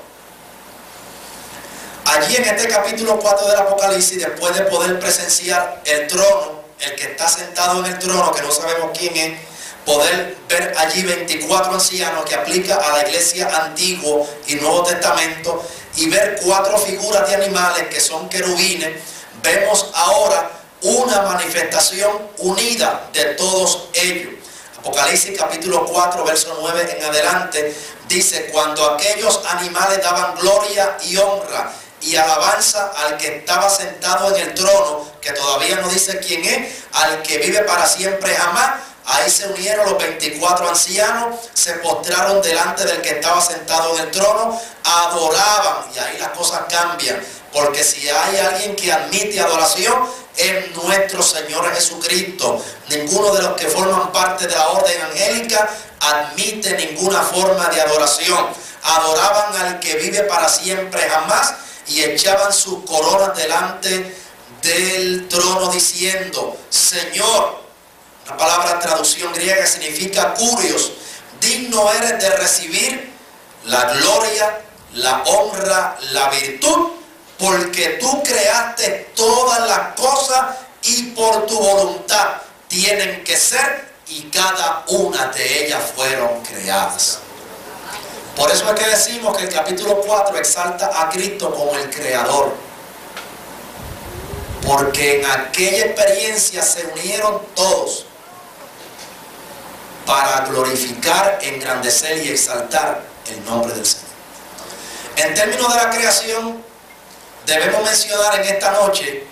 D: Allí en este capítulo 4 del Apocalipsis, después de poder presenciar el trono, el que está sentado en el trono, que no sabemos quién es, poder ver allí 24 ancianos que aplica a la iglesia Antiguo y Nuevo Testamento, y ver 4 figuras de animales que son querubines, vemos ahora una manifestación unida de todos ellos. Apocalipsis capítulo 4, verso 9 en adelante, dice: cuando aquellos animales daban gloria y honra y alabanza al que estaba sentado en el trono, que todavía no dice quién es, al que vive para siempre jamás, ahí se unieron los 24 ancianos, se postraron delante del que estaba sentado en el trono, adoraban, y ahí las cosas cambian, porque si hay alguien que admite adoración, es nuestro Señor Jesucristo. Ninguno de los que forman parte de la orden angélica admite ninguna forma de adoración. Adoraban al que vive para siempre jamás y echaban sus coronas delante del trono diciendo: Señor, una palabra traducción griega significa curios, digno eres de recibir la gloria, la honra, la virtud, porque tú creaste todas las cosas y por tu voluntad tienen que ser, y cada una de ellas fueron creadas. Por eso es que decimos que el capítulo 4 exalta a Cristo como el Creador, porque en aquella experiencia se unieron todos para glorificar, engrandecer y exaltar el nombre del Señor. En términos de la creación, debemos mencionar en esta noche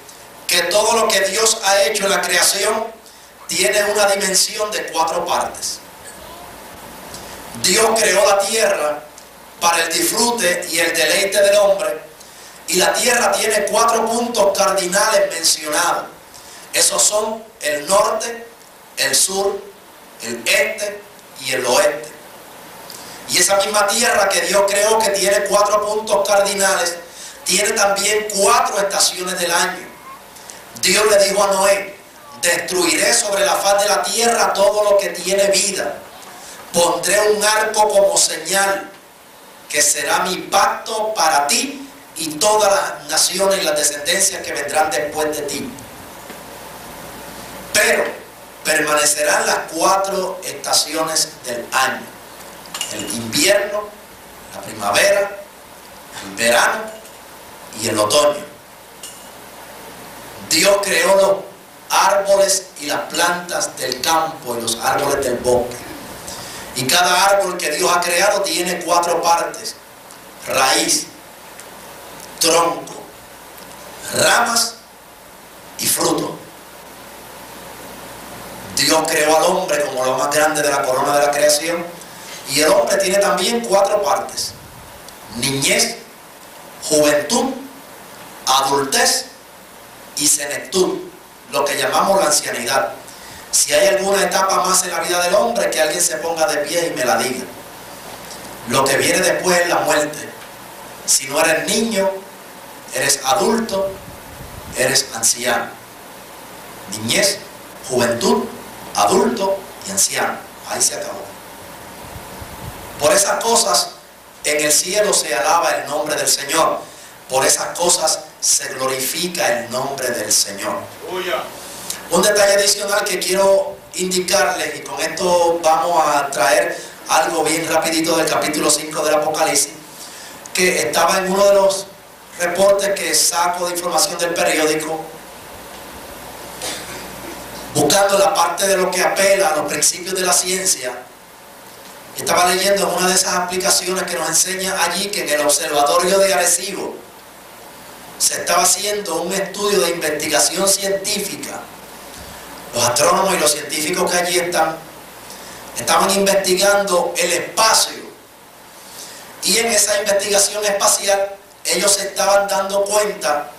D: que todo lo que Dios ha hecho en la creación tiene una dimensión de 4 partes. Dios creó la tierra para el disfrute y el deleite del hombre, y la tierra tiene 4 puntos cardinales mencionados. Esos son el norte, el sur, el este y el oeste. Y esa misma tierra que Dios creó, que tiene 4 puntos cardinales, tiene también 4 estaciones del año. Dios le dijo a Noé: destruiré sobre la faz de la tierra todo lo que tiene vida. Pondré un arco como señal, que será mi pacto para ti y todas las naciones y las descendencias que vendrán después de ti. Pero permanecerán las 4 estaciones del año: el invierno, la primavera, el verano y el otoño. Dios creó los árboles y las plantas del campo y los árboles del bosque. Y cada árbol que Dios ha creado tiene 4 partes: raíz, tronco, ramas y fruto. Dios creó al hombre como lo más grande de la corona de la creación, y el hombre tiene también 4 partes: niñez, juventud, adultez y senectud, lo que llamamos la ancianidad. Si hay alguna etapa más en la vida del hombre, que alguien se ponga de pie y me la diga. Lo que viene después es la muerte. Si no eres niño, eres adulto, eres anciano. Niñez, juventud, adulto y anciano. Ahí se acabó. Por esas cosas en el cielo se alaba el nombre del Señor. Por esas cosas se glorifica el nombre del Señor. Un detalle adicional que quiero indicarles, y con esto vamos a traer algo bien rapidito del capítulo 5 del Apocalipsis, que estaba en uno de los reportes que saco de información del periódico, buscando la parte de lo que apela a los principios de la ciencia. Estaba leyendo en una de esas aplicaciones que nos enseña allí que en el observatorio de Arecibo se estaba haciendo un estudio de investigación científica. Los astrónomos y los científicos que allí estaban investigando el espacio, y en esa investigación espacial ellos se estaban dando cuenta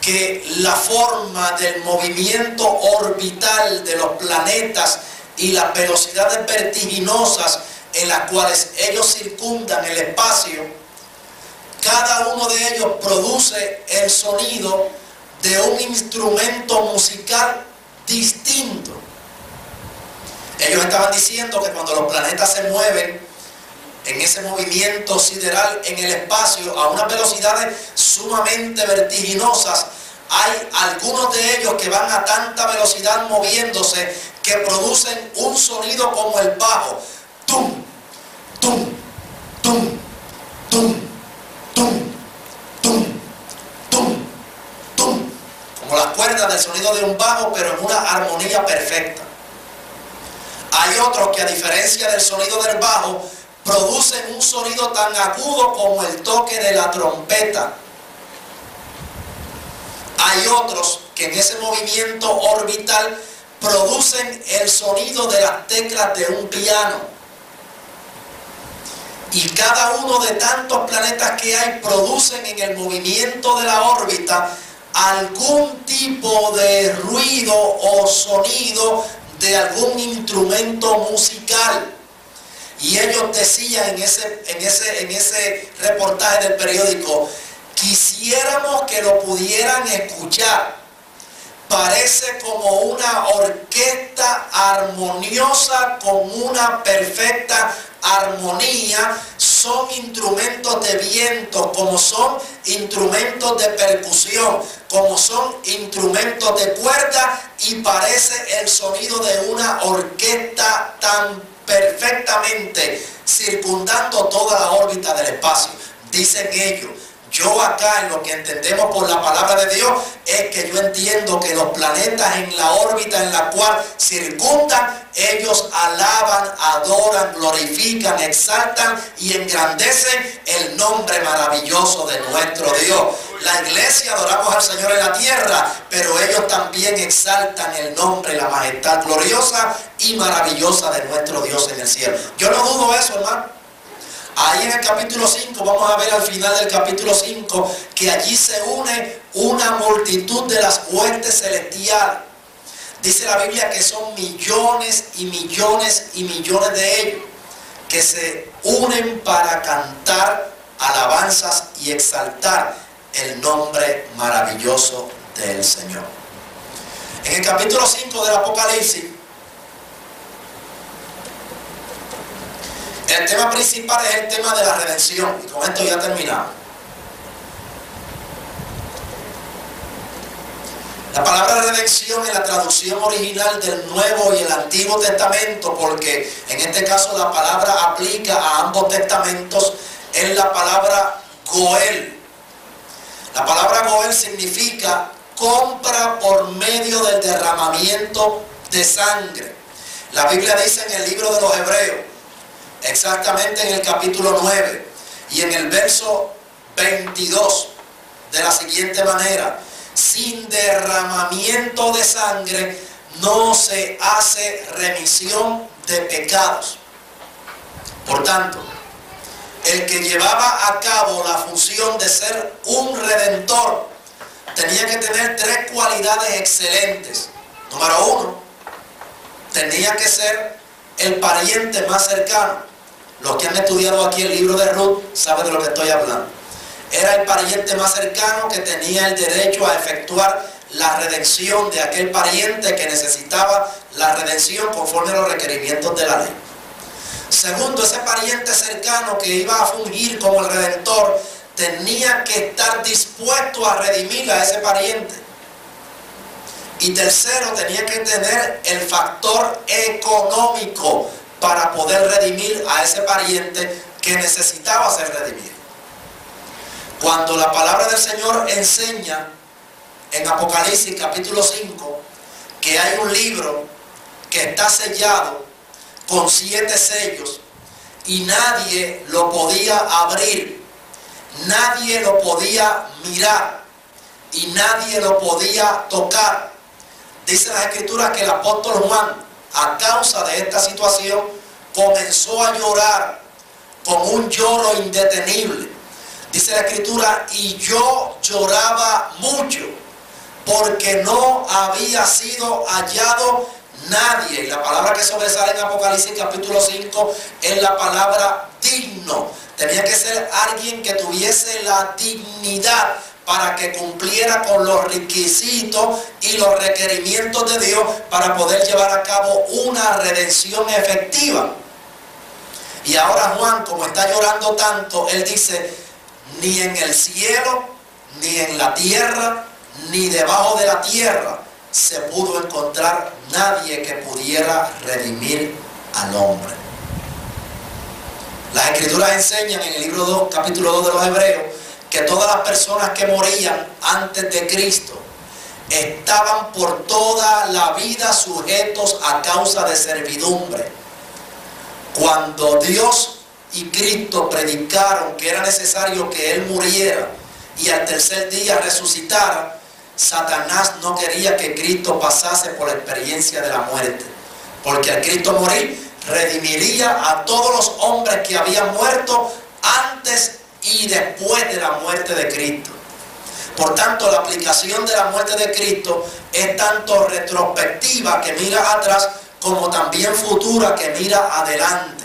D: que la forma del movimiento orbital de los planetas y las velocidades vertiginosas en las cuales ellos circundan el espacio, cada uno de ellos produce el sonido de un instrumento musical distinto. Ellos estaban diciendo que cuando los planetas se mueven en ese movimiento sideral en el espacio a unas velocidades sumamente vertiginosas, hay algunos de ellos que van a tanta velocidad moviéndose que producen un sonido como el bajo: tum, tum, tum, tum, tum, tum, tum, tum, como las cuerdas del sonido de un bajo, pero en una armonía perfecta. Hay otros que, a diferencia del sonido del bajo, producen un sonido tan agudo como el toque de la trompeta. Hay otros que en ese movimiento orbital producen el sonido de las teclas de un piano. Y cada uno de tantos planetas que hay producen en el movimiento de la órbita algún tipo de ruido o sonido de algún instrumento musical. Y ellos decían en ese reportaje del periódico: quisiéramos que lo pudieran escuchar. Parece como una orquesta armoniosa con una perfecta armonía. Son instrumentos de viento, como son instrumentos de percusión, como son instrumentos de cuerda, y parece el sonido de una orquesta tan perfectamente circundando toda la órbita del espacio. Dicen ellos. Yo acá, en lo que entendemos por la palabra de Dios, es que yo entiendo que los planetas en la órbita en la cual circundan, ellos alaban, adoran, glorifican, exaltan y engrandecen el nombre maravilloso de nuestro Dios. La iglesia adoramos al Señor en la tierra, pero ellos también exaltan el nombre y la majestad gloriosa y maravillosa de nuestro Dios en el cielo. Yo no dudo eso, hermano. Ahí en el capítulo 5, vamos a ver al final del capítulo 5, que allí se une una multitud de las huestes celestiales. Dice la Biblia que son millones y millones y millones de ellos, que se unen para cantar alabanzas y exaltar el nombre maravilloso del Señor. En el capítulo 5 del Apocalipsis, el tema principal es el tema de la redención. Y con esto ya terminamos. La palabra redención en la traducción original del Nuevo y el Antiguo Testamento, porque en este caso la palabra aplica a ambos testamentos, es la palabra goel. La palabra goel significa compra por medio del derramamiento de sangre. La Biblia dice en el libro de los Hebreos, exactamente en el capítulo 9 y en el verso 22, de la siguiente manera: sin derramamiento de sangre no se hace remisión de pecados. Por tanto, el que llevaba a cabo la función de ser un redentor tenía que tener tres cualidades excelentes. Número uno, tenía que ser el pariente más cercano. Los que han estudiado aquí el libro de Ruth saben de lo que estoy hablando. Era el pariente más cercano que tenía el derecho a efectuar la redención de aquel pariente que necesitaba la redención conforme a los requerimientos de la ley. Segundo, ese pariente cercano que iba a fungir como el redentor tenía que estar dispuesto a redimir a ese pariente. Y tercero, tenía que tener el factor económico para poder redimir a ese pariente que necesitaba ser redimido. Cuando la palabra del Señor enseña en Apocalipsis capítulo 5 que hay un libro que está sellado con 7 sellos y nadie lo podía abrir, nadie lo podía mirar y nadie lo podía tocar, dice las Escrituras que el apóstol Juan, a causa de esta situación, comenzó a llorar con un lloro indetenible. Dice la Escritura, y yo lloraba mucho porque no había sido hallado nadie. Y la palabra que sobresale en Apocalipsis capítulo 5 es la palabra digno. Tenía que ser alguien que tuviese la dignidad para que cumpliera con los requisitos y los requerimientos de Dios para poder llevar a cabo una redención efectiva. Y ahora Juan, como está llorando tanto, él dice: ni en el cielo, ni en la tierra, ni debajo de la tierra se pudo encontrar nadie que pudiera redimir al hombre. Las Escrituras enseñan en el libro 2, capítulo 2 de los Hebreos, que todas las personas que morían antes de Cristo estaban por toda la vida sujetos a causa de servidumbre. Cuando Dios y Cristo predicaron que era necesario que Él muriera y al tercer día resucitara, Satanás no quería que Cristo pasase por la experiencia de la muerte, porque al Cristo morir redimiría a todos los hombres que habían muerto antes y después de la muerte de Cristo. Por tanto, la aplicación de la muerte de Cristo es tanto retrospectiva, que mira atrás, como también futura, que mira adelante.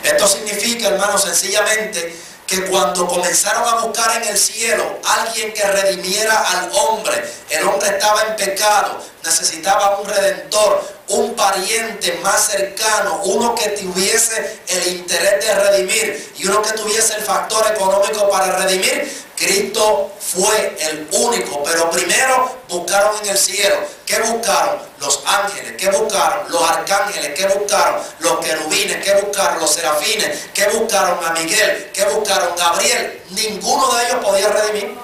D: Esto significa, hermanos, sencillamente que cuando comenzaron a buscar en el cielo alguien que redimiera al hombre, el hombre estaba en pecado, necesitaba un redentor, un pariente más cercano, uno que tuviese el interés de redimir y uno que tuviese el factor económico para redimir. Cristo fue el único, pero primero buscaron en el cielo. ¿Qué buscaron? Los ángeles. ¿Qué buscaron? Los arcángeles. ¿Qué buscaron? Los querubines. ¿Qué buscaron? Los serafines. ¿Qué buscaron? A Miguel. ¿Qué buscaron? Gabriel. Ninguno de ellos podía redimir.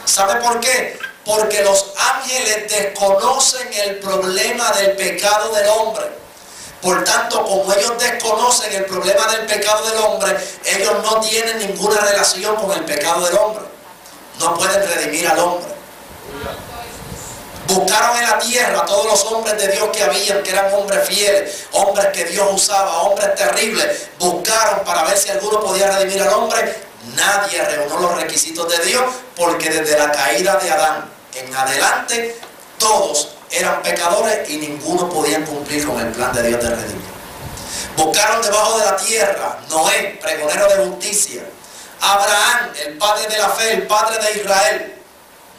D: ¿Sabe por qué? Porque los ángeles desconocen el problema del pecado del hombre. Por tanto, como ellos desconocen el problema del pecado del hombre, ellos no tienen ninguna relación con el pecado del hombre. no pueden redimir al hombre. Buscaron en la tierra a todos los hombres de Dios que habían, que eran hombres fieles, hombres que Dios usaba, hombres terribles. Buscaron para ver si alguno podía redimir al hombre. Nadie reunió los requisitos de Dios, porque desde la caída de Adán en adelante, todos eran pecadores y ninguno podía cumplir con el plan de Dios de redimir. Buscaron debajo de la tierra Noé, pregonero de justicia. Abraham, el padre de la fe, el padre de Israel.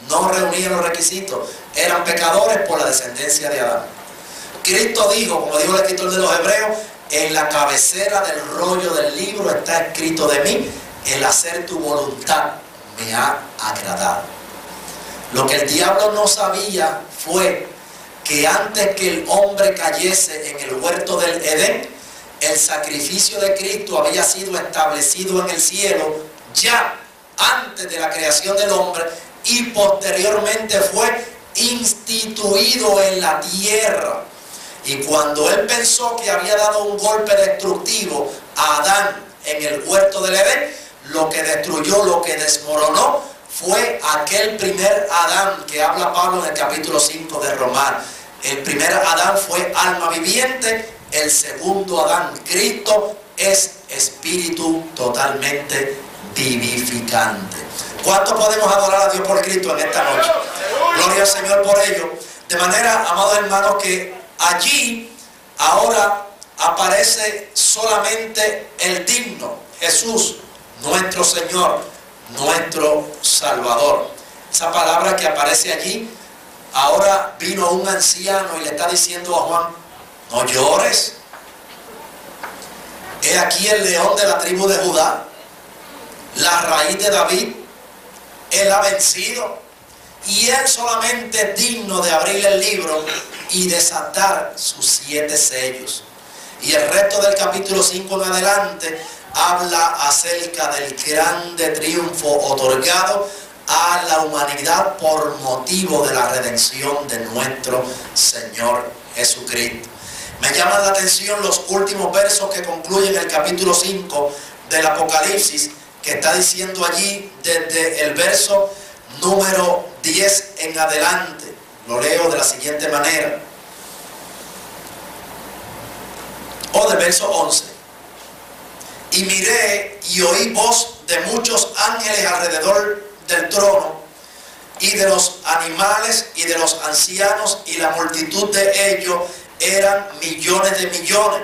D: No reunían los requisitos, eran pecadores por la descendencia de Adán. Cristo dijo, como dijo el escritor de los Hebreos, en la cabecera del rollo del libro está escrito de mí, el hacer tu voluntad me ha agradado. Lo que el diablo no sabía fue que antes que el hombre cayese en el huerto del Edén, el sacrificio de Cristo había sido establecido en el cielo ya antes de la creación del hombre, y posteriormente fue instituido en la tierra. Y cuando él pensó que había dado un golpe destructivo a Adán en el huerto del Edén, lo que destruyó, lo que desmoronó, fue aquel primer Adán que habla Pablo en el capítulo 5 de Romanos. El primer Adán fue alma viviente, el segundo Adán, Cristo, es espíritu totalmente vivificante. ¿Cuánto podemos adorar a Dios por Cristo en esta noche? Gloria al Señor por ello. De manera, amados hermanos, que allí ahora aparece solamente el digno, Jesús, nuestro Señor, nuestro Salvador. Esa palabra que aparece allí, ahora vino un anciano y le está diciendo a Juan, no llores. He aquí el león de la tribu de Judá, la raíz de David. Él ha vencido, y él solamente es digno de abrir el libro y desatar sus 7 sellos. Y el resto del capítulo 5 en adelante habla acerca del grande triunfo otorgado a la humanidad por motivo de la redención de nuestro Señor Jesucristo. Me llaman la atención los últimos versos que concluyen el capítulo 5 del Apocalipsis, que está diciendo allí desde el verso número 10 en adelante. Lo leo de la siguiente manera. O del verso 11. Y miré y oí voz de muchos ángeles alrededor del trono, y de los animales y de los ancianos, y la multitud de ellos eran millones de millones,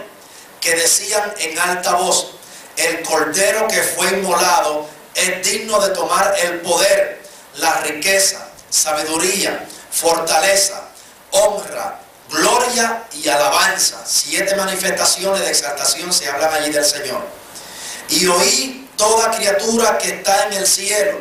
D: que decían en alta voz, el cordero que fue inmolado es digno de tomar el poder, la riqueza, sabiduría, fortaleza, honra, gloria y alabanza. 7 manifestaciones de exaltación se hablan allí del Señor. Y oí toda criatura que está en el cielo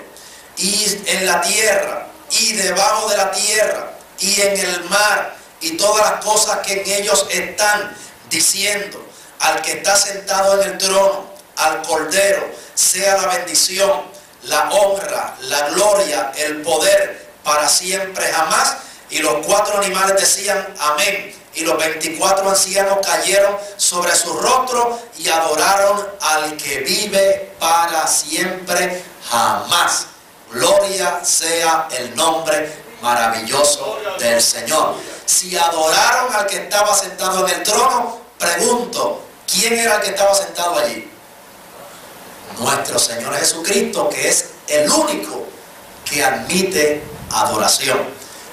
D: y en la tierra y debajo de la tierra y en el mar y todas las cosas que en ellos están, diciendo al que está sentado en el trono, al Cordero, sea la bendición, la honra, la gloria, el poder para siempre jamás. Y los 4 animales decían amén, y los 24 ancianos cayeron sobre su rostro y adoraron al que vive para siempre jamás. Gloria sea el nombre maravilloso del Señor. Si adoraron al que estaba sentado en el trono, pregunto, ¿quién era el que estaba sentado allí? Nuestro Señor Jesucristo, que es el único que admite adoración.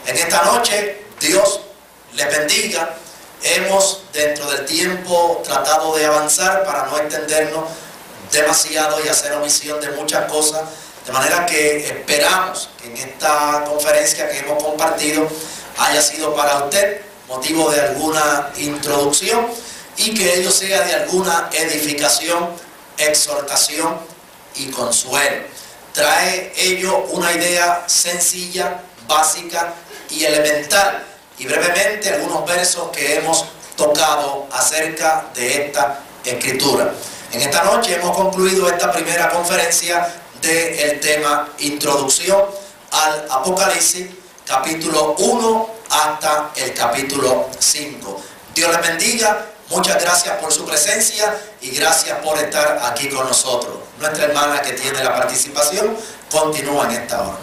D: En esta noche, Dios les bendiga. Hemos dentro del tiempo tratado de avanzar para no extendernos demasiado y hacer omisión de muchas cosas, de manera que esperamos que en esta conferencia que hemos compartido haya sido para usted motivo de alguna introducción y que ello sea de alguna edificación, exhortación y consuelo. Trae ello una idea sencilla, básica y elemental, y brevemente algunos versos que hemos tocado acerca de esta escritura. En esta noche hemos concluido esta primera conferencia del tema Introducción al Apocalipsis, capítulo 1 hasta el capítulo 5. Dios les bendiga, muchas gracias por su presencia y gracias por estar aquí con nosotros. Nuestra hermana que tiene la participación continúa en esta hora.